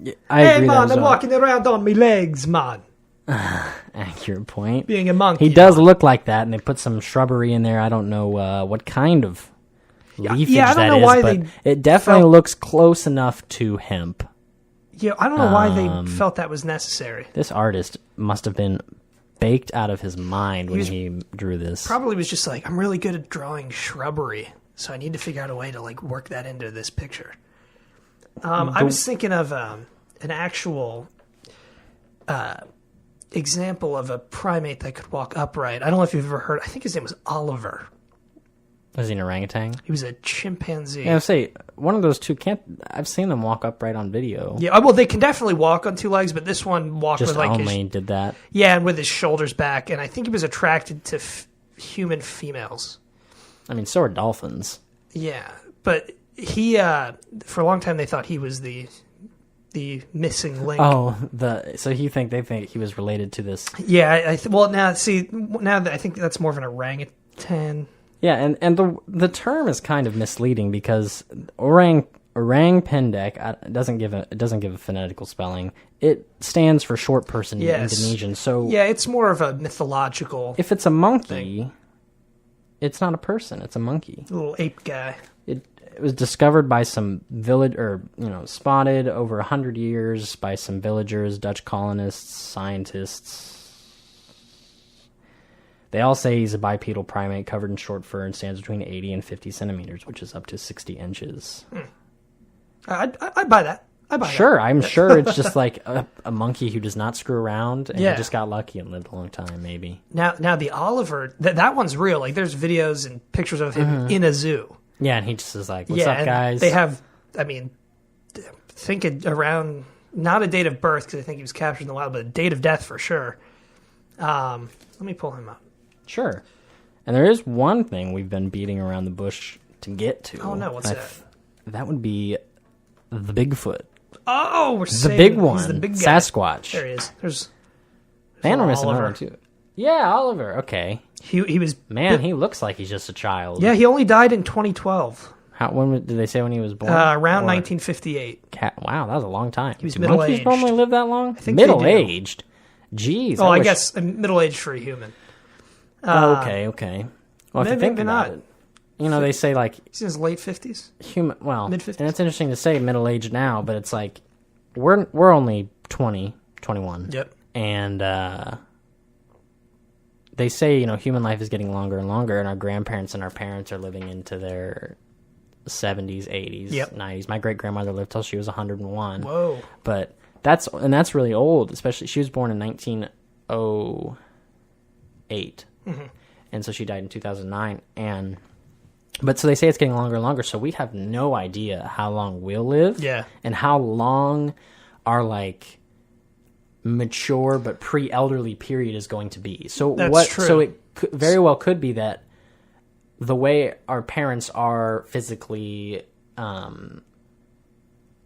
Yeah, I agree. Man, I'm walking around on my legs, man. Accurate point. Being a monkey. He does look like that, and they put some shrubbery in there. I don't know what kind of leafage that is, but it definitely looks close enough to hemp. Yeah, I don't know why they felt that was necessary. This artist must have been baked out of his mind when he drew this. Probably was just like, I'm really good at drawing shrubbery, so I need to figure out a way to like work that into this picture. I was thinking of an actual example of a primate that could walk upright. I don't know if you've ever heard. I think his name was Oliver. Was he an orangutan? He was a chimpanzee. Yeah, I would say one of those two can't. I've seen them walk upright on video. Yeah, well, they can definitely walk on two legs, but this one walked just with like only did that. Yeah, and with his shoulders back, and I think he was attracted to human females. I mean, so are dolphins. Yeah, but he for a long time they thought he was the missing link. Oh, so they think he was related to this. Yeah, now that I think that's more of an orangutan. Yeah, and the term is kind of misleading because orang Orang Pendek, it doesn't give a phonetical spelling. It stands for short person in Indonesian. So yeah, it's more of a mythological. If it's a monkey, it's not a person. It's a monkey. A little ape guy. It was discovered by some spotted over 100 years by some villagers, Dutch colonists, scientists. They all say he's a bipedal primate covered in short fur and stands between 80 and 50 centimeters, which is up to 60 inches. I'd buy that. Sure, I'm sure it's just like a monkey who does not screw around and he just got lucky and lived a long time, maybe. Now the Oliver, that one's real. Like, there's videos and pictures of him in a zoo. Yeah, and he just is like, what's up, guys? They have, think around, not a date of birth, because I think he was captured in the wild, but a date of death for sure. Let me pull him up. Sure. And there is one thing we've been beating around the bush to get to. Oh, no, what's that? That would be the Bigfoot. Oh, we're saying the big one. He's the big guy. Sasquatch. There he is. There's and we're missing another one, too. Yeah, Oliver. Okay. He was... he looks like he's just a child. Yeah, he only died in 2012. When did they say when he was born? Around 1958. Wow, that was a long time. He was middle-aged. Monkeys normally live that long? I think middle-aged? Jeez. I guess middle-aged for a human. Okay. Well, if you think about it, they say like he's in his late 50s. Mid-50s. And it's interesting to say middle-aged now, but it's like we're only 20, 21. Yep. And they say human life is getting longer and longer, and our grandparents and our parents are living into their 70s, 80s, 90s. My great grandmother lived till she was 101. Whoa! But that's really old. Especially she was born in 1908. And so she died in 2009. But so they say it's getting longer and longer, so we have no idea how long we'll live. Yeah. And how long our, like, mature but pre-elderly period is going to be. So That's true. So it very well could be that the way our parents are physically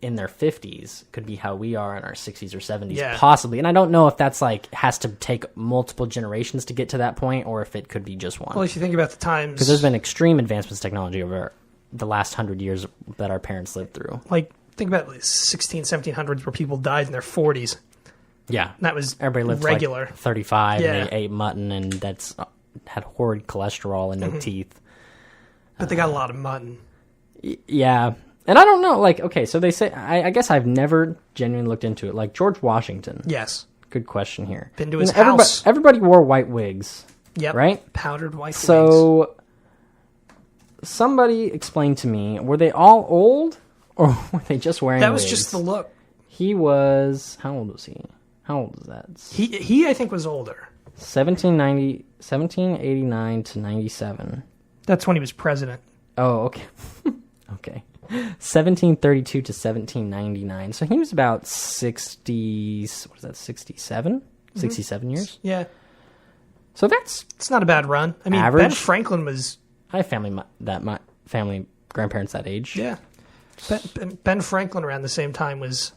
in their 50s could be how we are in our 60s or 70s, possibly. And I don't know if that's like has to take multiple generations to get to that point, or if it could be just one. Well, if you think about the times, because there's been extreme advancements in technology over the last 100 years that our parents lived through. Like, think about like 1700s where people died in their 40s. Yeah, that was everybody lived regular. Like 35, and they ate mutton, and that's had horrid cholesterol and no teeth. But they got a lot of mutton. Yeah. And I don't know, like, okay, so they say, I guess I've never genuinely looked into it. Like, George Washington. Yes. Good question here. Been to his house. Everybody wore white wigs. Yep. Right? Powdered white wigs. So, somebody explained to me, were they all old, or were they just wearing That was wigs? just the look. He was, how old was he? How old was that? He I think, was older. 1789 to 97. That's when he was president. Oh, okay. Okay. 1732 to 1799. So he was about 60, what is that, 67? 67 years? Yeah. So it's not a bad run. I mean, average. Ben Franklin was... I have family, grandparents that age. Yeah. Ben Franklin around the same time was,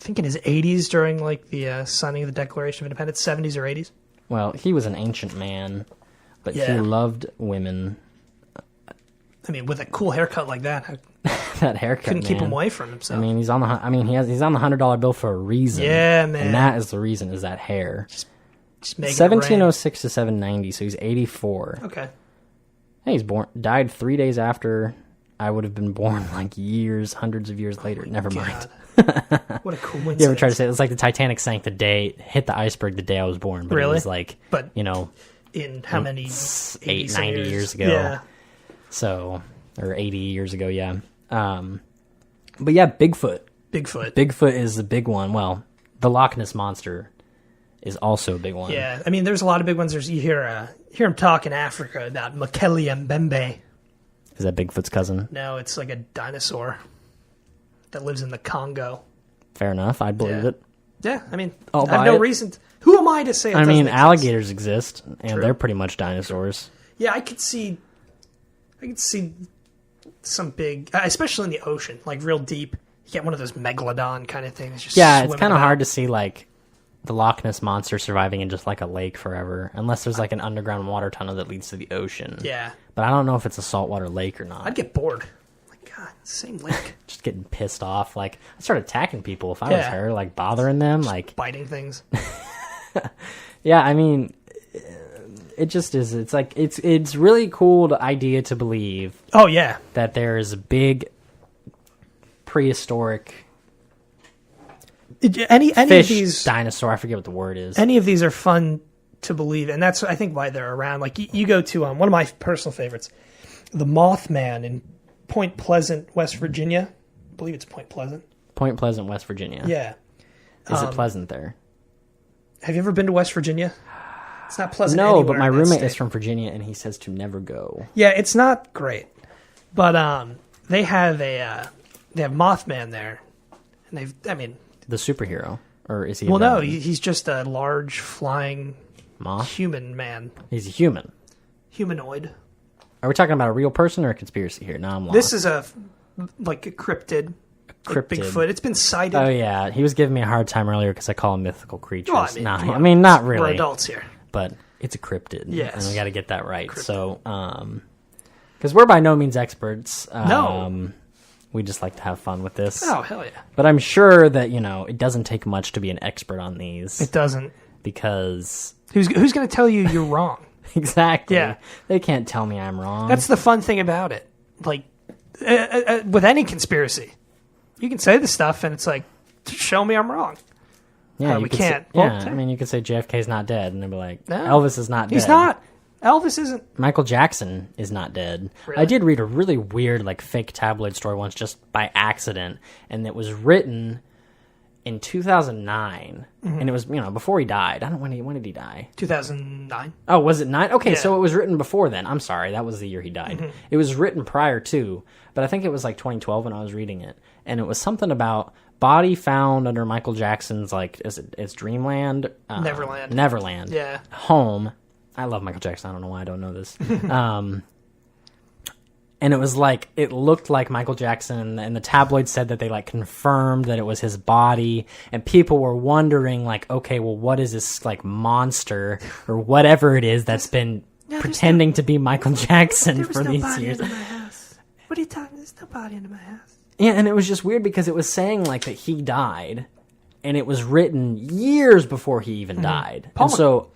I think, in his 80s during, like, the signing of the Declaration of Independence, 70s or 80s. Well, he was an ancient man, but he loved women. I mean, with a cool haircut like that, that haircut couldn't keep him away from himself. I mean, he's on the $100 bill for a reason. Yeah, man. And that is the reason, is that hair. Just making 1706 to 790, so he's 84. Okay. Hey, died 3 days after I would have been born, like hundreds of years later. Never mind. What a coincidence. You ever try to say it was like the Titanic sank hit the iceberg the day I was born, but really? It was like, in how many 90 years ago. Yeah. So, or 80 years ago, yeah. But yeah, Bigfoot. Bigfoot is the big one. Well, the Loch Ness Monster is also a big one. Yeah, I mean, there's a lot of big ones. You hear him talk in Africa about Mekele Mbembe. Is that Bigfoot's cousin? No, it's like a dinosaur that lives in the Congo. Fair enough. I'd believe it. Yeah, I mean, I have no reason. Who am I to say it doesn't exist? Alligators exist, and they're pretty much dinosaurs. Yeah, I could see some big, especially in the ocean, like real deep. You get one of those megalodon kind of things. Just it's kind of hard to see like the Loch Ness Monster surviving in just like a lake forever, unless there's like an underground water tunnel that leads to the ocean. Yeah, but I don't know if it's a saltwater lake or not. I'd get bored. Like, God, God, same link. Just getting pissed off. Like, I started attacking people if I was her, like bothering them, just like biting things. Yeah, I mean, it just is. It's like it's really cool idea to believe. Oh yeah, that there is a big prehistoric any fish of these dinosaur. I forget what the word is. Any of these are fun to believe, and that's I think why they're around. Like you go to one of my personal favorites, the Mothman in Point Pleasant, West Virginia. I believe it's Point Pleasant. Point Pleasant, West Virginia. Yeah. Is it pleasant there? Have you ever been to West Virginia? It's not pleasant. No, but my roommate is from Virginia, and he says to never go. Yeah, it's not great, but they have Mothman there, and the superhero, or is he? Well, no, he's just a large flying moth human man. He's a human, humanoid. Are we talking about a real person or a conspiracy here? No, I'm lost. This is a cryptid. Like Bigfoot. It's been cited. Oh yeah, he was giving me a hard time earlier because I call them mythical creatures. Well, I mean, not really. We're adults here, but it's a cryptid. Yes, and we got to get that right. Cryptid. So, because we're by no means experts. No, we just like to have fun with this. Oh hell yeah! But I'm sure that it doesn't take much to be an expert on these. It doesn't, because who's going to tell you you're wrong? Exactly. Yeah, they can't tell me I'm wrong. That's the fun thing about it. Like with any conspiracy. You can say the stuff, and it's like, show me I'm wrong. Yeah, we can't. I mean, you could say JFK's not dead, and they'll be like, no, Elvis is not dead. He's not. Elvis isn't. Michael Jackson is not dead. Really? I did read a really weird, fake tabloid story once just by accident, and it was written in 2009, and it was, before he died. I don't know, when did he die? 2009. Oh, was it 9? Okay, yeah. So it was written before then. I'm sorry, that was the year he died. It was written prior to, but I think it was 2012 when I was reading it. And it was something about body found under Michael Jackson's, it's Dreamland? Neverland. Yeah. Home. I love Michael Jackson. I don't know why I don't know this. And it was it looked like Michael Jackson, and the tabloid said that they confirmed that it was his body, and people were wondering okay, well, what is this monster or whatever it is that's been pretending to be Michael Jackson for these years? Under my house. What are you talking? There's no body under my house. Yeah, and it was just weird because it was saying that he died, and it was written years before he even died. And so,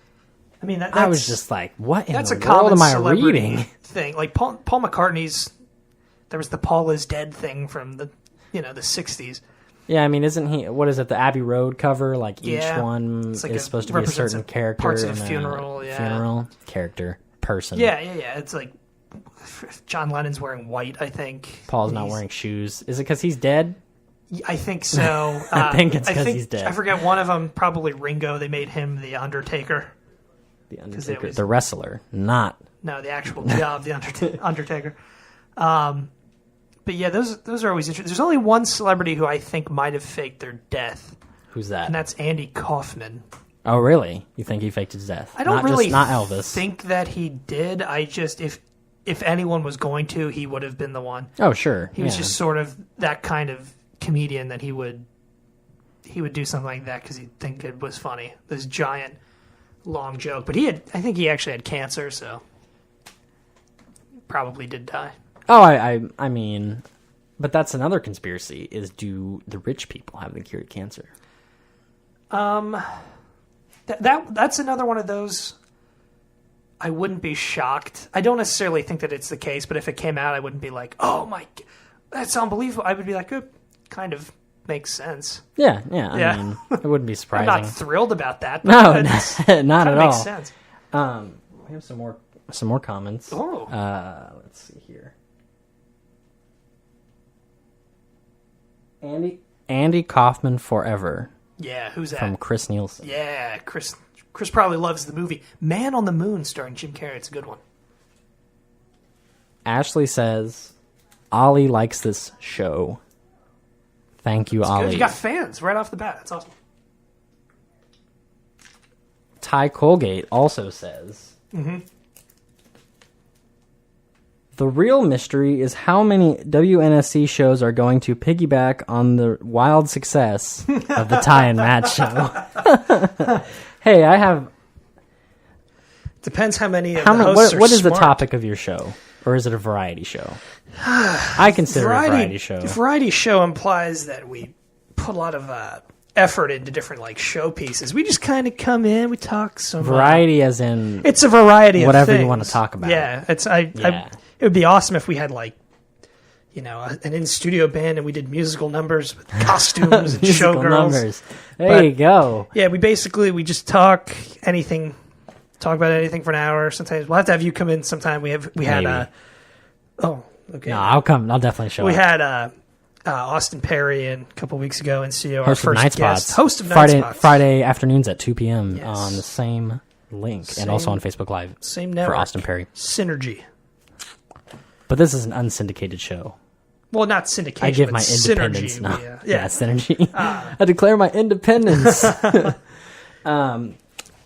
I mean, I was just like, what in the a world am I celebrity reading? Thing Paul McCartney's. There was the Paul is Dead thing from the the 60s. Yeah, I mean, isn't he? What is it? The Abbey Road cover, each one is supposed to be a certain character. Parts of a funeral, funeral character person. Yeah. It's John Lennon's wearing white, I think. Paul's not wearing shoes. Is it because he's dead? I think so. I think it's because he's dead. I forget one of them, probably Ringo. They made him the Undertaker. The Undertaker, the wrestler, not. No, the actual job, the Undertaker. But yeah, those are always interesting. There's only one celebrity who I think might have faked their death. Who's that? And that's Andy Kaufman. Oh, really? You think he faked his death? I don't not Elvis. Think that he did. I just, if anyone was going to, he would have been the one. Oh, sure. He was just sort of that kind of comedian that he would do something like that because he'd think it was funny. This giant, long joke. But I think he actually had cancer, so probably did die. Oh, I mean, but that's another conspiracy, is do the rich people have the cure to cancer? That's another one of those. I wouldn't be shocked. I don't necessarily think that it's the case, but if it came out, I wouldn't be like, oh my, that's unbelievable. I would be like, it kind of makes sense. Yeah. I mean, it wouldn't be surprising. I'm not thrilled about that. No, not at all. Makes sense. We have some more comments. Oh. Let's see here. Andy Kaufman Forever. Yeah, who's that? From Chris Nielsen. Yeah, Chris probably loves the movie Man on the Moon starring Jim Carrey. It's a good one. Ashley says, Ollie likes this show. Thank you, That's Ollie. Good. You got fans right off the bat. That's awesome. Ty Colgate also says, the real mystery is how many WNSC shows are going to piggyback on the wild success of the Ty and Matt show. Hey, I have... Depends how many of the hosts are What is smart. the topic of your show? Or is it a variety show? I consider it a variety show. Variety show implies that we put a lot of effort into different like show pieces. We just kind of come in, we talk some variety, as in it's a variety whatever of things. You want to talk about. Yeah, it would be awesome if we had like an in-studio band and we did musical numbers with costumes and showgirls. There you go. Yeah, we just talk about anything for an hour. Sometimes we'll have to have you come in sometime. We had okay. No, I'll come. I'll definitely show up. We had Austin Perry in a couple weeks ago in studio. Host our of first Night guest. Spots. Host of Night Spots. Friday afternoons at 2 p.m. on the same link and also on Facebook Live. Same network. For Austin Perry. Synergy. But this is an unsyndicated show. Well, not syndication. I give my independence. Synergy. Yeah, synergy. I declare my independence.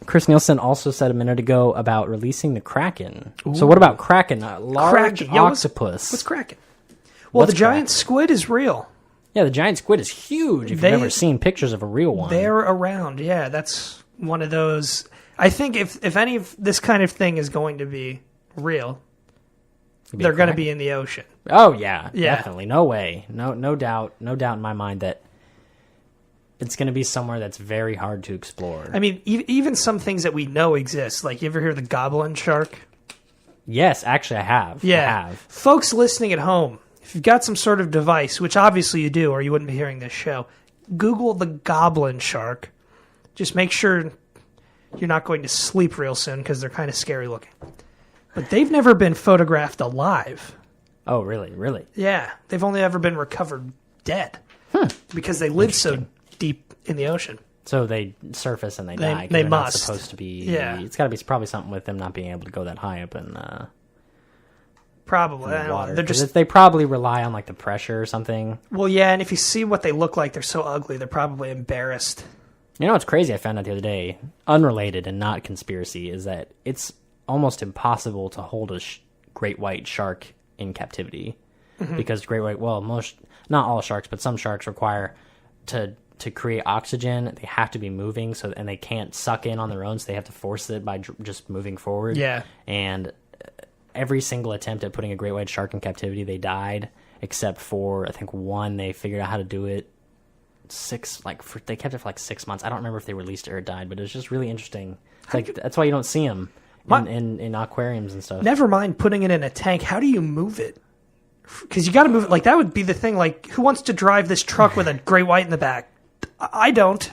Chris Nielsen also said a minute ago about releasing the Kraken. Ooh. So what about Kraken? A large octopus. What's Kraken? Well, the giant squid is real. Yeah, the giant squid is huge. If you've never seen pictures of a real one. They're around. Yeah, that's one of those. I think if any of this kind of thing is going to be real, they're going to be in the ocean. Oh, yeah, definitely. No way. No doubt in my mind that it's going to be somewhere that's very hard to explore. I mean, even some things that we know exist. Like, you ever hear the goblin shark? Yes, actually I have. Yeah. I have. Folks listening at home, if you've got some sort of device, which obviously you do or you wouldn't be hearing this show, Google the goblin shark. Just make sure you're not going to sleep real soon because they're kind of scary looking. But they've never been photographed alive. Oh, really? Really? Yeah. They've only ever been recovered dead. Because they live so deep in the ocean. So they surface and they die. They must. Not supposed to be. Yeah. It's got to be probably something with them not being able to go that high up in probably. In the water. They probably rely on like the pressure or something. Well, yeah, and if you see what they look like, they're so ugly. They're probably embarrassed. You know what's crazy? I found out the other day, unrelated and not conspiracy, is that it's almost impossible to hold a great white shark in captivity because great white. Well, not all sharks, but some sharks require to create oxygen, they have to be moving, and they can't suck in on their own, so they have to force it by just moving forward. Yeah. And every single attempt at putting a great white shark in captivity, they died, except for, I think, one, they figured out how to do it. They kept it for 6 months. I don't remember if they released it or it died, but it was just really interesting. That's why you don't see them in aquariums and stuff. Never mind putting it in a tank. How do you move it? Because you got to move it. That would be the thing. Who wants to drive this truck with a great white in the back? I don't.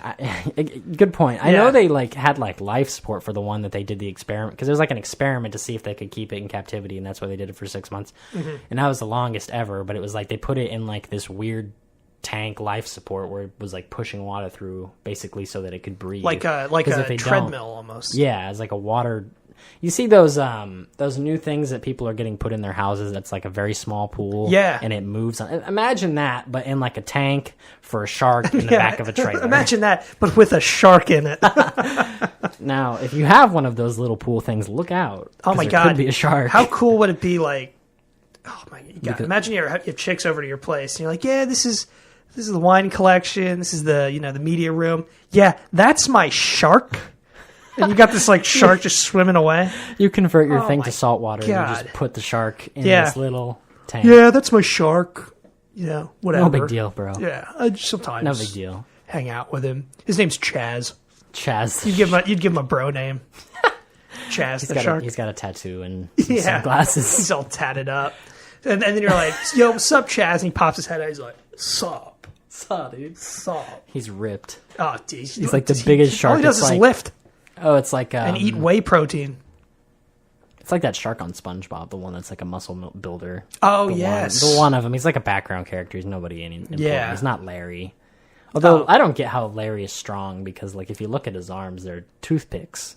Good point. I know they had life support for the one that they did the experiment, because it was an experiment to see if they could keep it in captivity, and that's why they did it for 6 months. And that was the longest ever, but it was they put it in this weird tank life support where it was pushing water through, basically so that it could breathe. Like a treadmill almost. Yeah, it's a water. You see those new things that people are getting put in their houses that's a very small pool. Yeah. And it moves on. Imagine that, but in a tank for a shark in the back of a trailer. Imagine that, but with a shark in it. Now, if you have one of those little pool things, look out. Oh my God. Could be a shark. How cool would it be oh my God. Imagine you have chicks over to your place and you're yeah, this is the wine collection. This is the media room. Yeah, that's my shark. And you got this shark just swimming away. You convert your thing to salt water and you just put the shark in this little tank. Yeah, that's my shark. Whatever. No big deal, bro. Yeah, sometimes. No big deal. Hang out with him. His name's Chaz. Chaz. You'd give him a bro name. Chaz the shark. He's got a tattoo and some sunglasses. He's all tatted up. And then you're yo, what's up, Chaz? And he pops his head out. He's sup. Sup, dude. Sup. He's ripped. Oh, dude. He's the biggest shark. All he does is lift. Oh, it's and eat whey protein. It's like that shark on SpongeBob, the one that's a muscle builder. Oh, yes. The one of them. He's a background character. He's nobody important. Yeah. He's not Larry. Although, I don't get how Larry is strong, because, if you look at his arms, they're toothpicks.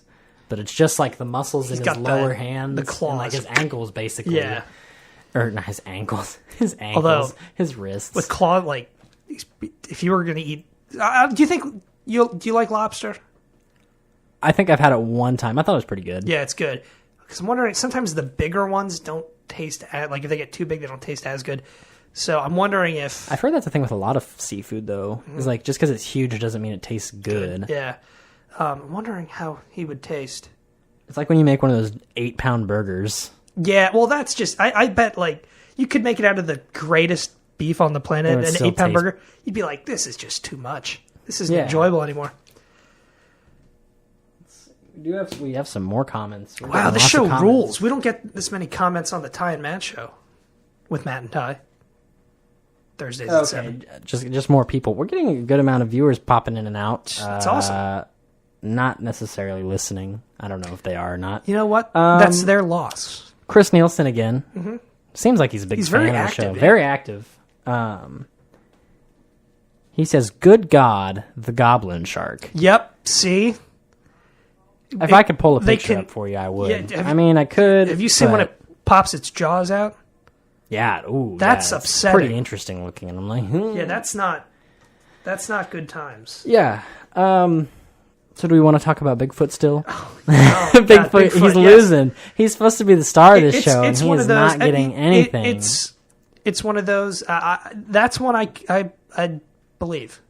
But it's just, the muscles in his lower hands. The claws. And, his ankles, basically. Yeah. Or, not his ankles. His ankles. Although, his wrists. With claw, if you were going to eat... do you think... Do you like lobster? I think I've had it one time. I thought it was pretty good. Yeah, it's good. Because I'm wondering, sometimes the bigger ones don't taste as... if they get too big, they don't taste as good. So I'm wondering if... I've heard that's the thing with a lot of seafood, though. It's just because it's huge doesn't mean it tastes good. Yeah. I'm wondering how he would taste. It's like when you make one of those 8-pound burgers. Yeah, well, that's just... I bet, like, you could make it out of the greatest beef on the planet, an 8-pound burger. You'd be like, this is just too much. This isn't enjoyable anymore. We have some more comments. Wow, this show rules. We don't get this many comments on the Ty and Matt show with Matt and Ty. Thursdays at 7. Just more people. We're getting a good amount of viewers popping in and out. It's awesome. Not necessarily listening. I don't know if they are or not. You know what? That's their loss. Chris Nielsen again. Mm-hmm. Seems like he's a big fan of the show. Yeah. Very active. He says, "Good God, the Goblin Shark." Yep. See? If I could pull a picture up for you, I would. Yeah, I could. Have you seen when it pops its jaws out? Yeah. Ooh, that's upsetting. Pretty interesting looking, and I'm like, yeah, that's not good times. Yeah. So do we want to talk about Bigfoot still? Oh, no, Bigfoot, he's losing. He's supposed to be the star of this show, and he is not getting anything. It's one of those. That's one I believe.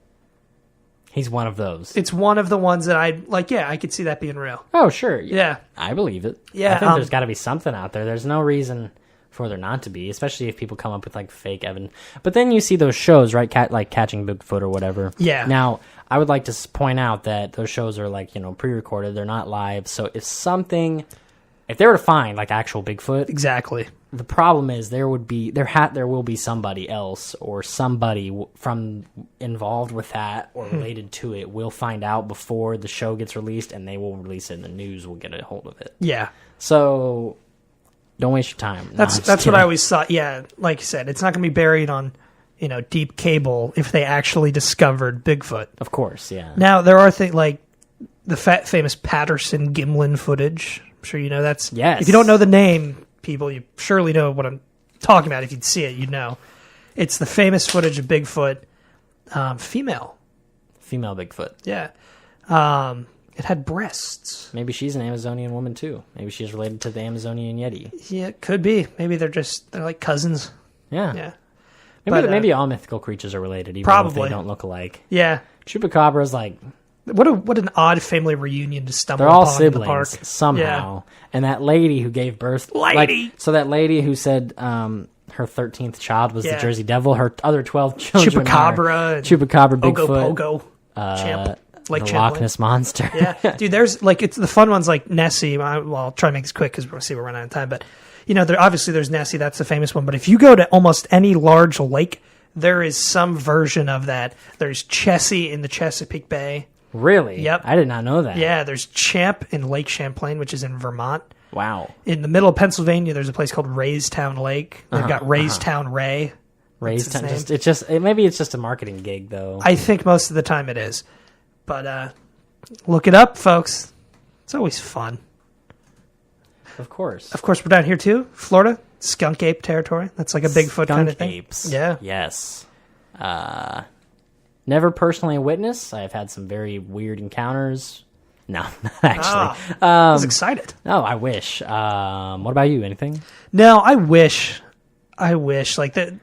He's one of those. It's one of the ones that I like. Yeah, I could see that being real. Oh, sure. Yeah. I believe it. Yeah. I think there's got to be something out there. There's no reason for there not to be, especially if people come up with like fake evidence. But then you see those shows, right? Like Catching Bigfoot or whatever. Yeah. Now, I would like to point out that those shows are like, pre-recorded. They're not live. So if they were to find like actual Bigfoot, exactly. The problem is there will be somebody else or somebody from involved with that or related to it will find out before the show gets released, and they will release it, and the news will get a hold of it. Yeah. So don't waste your time. That's what I always thought. Yeah, like you said, it's not going to be buried on deep cable if they actually discovered Bigfoot. Of course, yeah. Now there are things like the famous Patterson Gimlin footage. I'm sure you know that's. Yes. If you don't know the name, people, you surely know what I'm talking about. If you'd see it, you'd know. It's the famous footage of Bigfoot, female Bigfoot. Yeah. It had breasts. Maybe she's an Amazonian woman too. Maybe she's related to the Amazonian Yeti. Yeah, it could be. Maybe they're like cousins. Yeah. Yeah. Maybe all mythical creatures are related, even if they don't look alike. Yeah. Chupacabra's like... What an odd family reunion to stumble upon. They're all siblings in the park. Somehow. Yeah. And that lady who gave birth... So that lady who said her 13th child was the Jersey Devil, her other 12 children Chupacabra. Chupacabra, Bigfoot. Pogo. Champ. Like the Loch Ness Monster. Yeah. Dude, there's it's the fun ones like Nessie. I'll try to make this quick because we're running out of time. But, there's Nessie. That's the famous one. But if you go to almost any large lake, there is some version of that. There's Chessie in the Chesapeake Bay. Really? Yep. I did not know that. Yeah, there's Champ in Lake Champlain, which is in Vermont. Wow. In the middle of Pennsylvania, there's a place called Raystown Lake. They've got Raystown Ray. Raystown. Maybe it's just a marketing gig, though. I think most of the time it is. But look it up, folks. It's always fun. Of course. Of course, we're down here, too. Florida. Skunk ape territory. That's like a Bigfoot kind of thing. Apes. Yeah. Yes. Never personally witnessed. I've had some very weird encounters. No, actually. I was excited. No, I wish. What about you? Anything? No, I wish. Like that.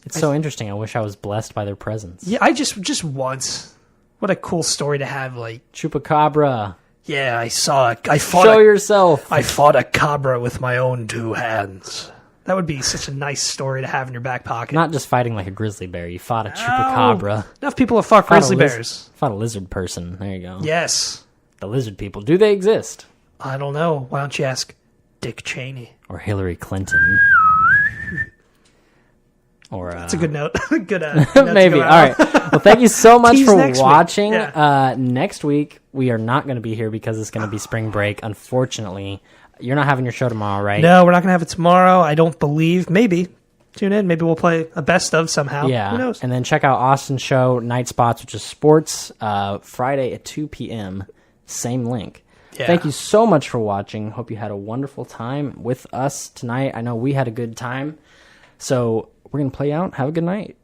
It's so interesting. I wish I was blessed by their presence. Yeah, I just once. What a cool story to have. Like Chupacabra. Yeah, yourself. I fought a cabra with my own 2 hands. That would be such a nice story to have in your back pocket. Not just fighting like a grizzly bear. You fought a chupacabra. Enough people have fought grizzly bears. Fought a lizard person. There you go. Yes. The lizard people. Do they exist? I don't know. Why don't you ask Dick Cheney? Or Hillary Clinton? Or that's a good note. Good maybe. All right. Well, thank you so much for watching. Yeah. Next week, we are not going to be here because it's going to be spring break, unfortunately. You're not having your show tomorrow, right? No, we're not going to have it tomorrow. I don't believe. Maybe. Tune in. Maybe we'll play a best of somehow. Yeah. Who knows? And then check out Austin's show, Night Spots, which is sports, Friday at 2 p.m. Same link. Yeah. Thank you so much for watching. Hope you had a wonderful time with us tonight. I know we had a good time. So we're going to play out. Have a good night.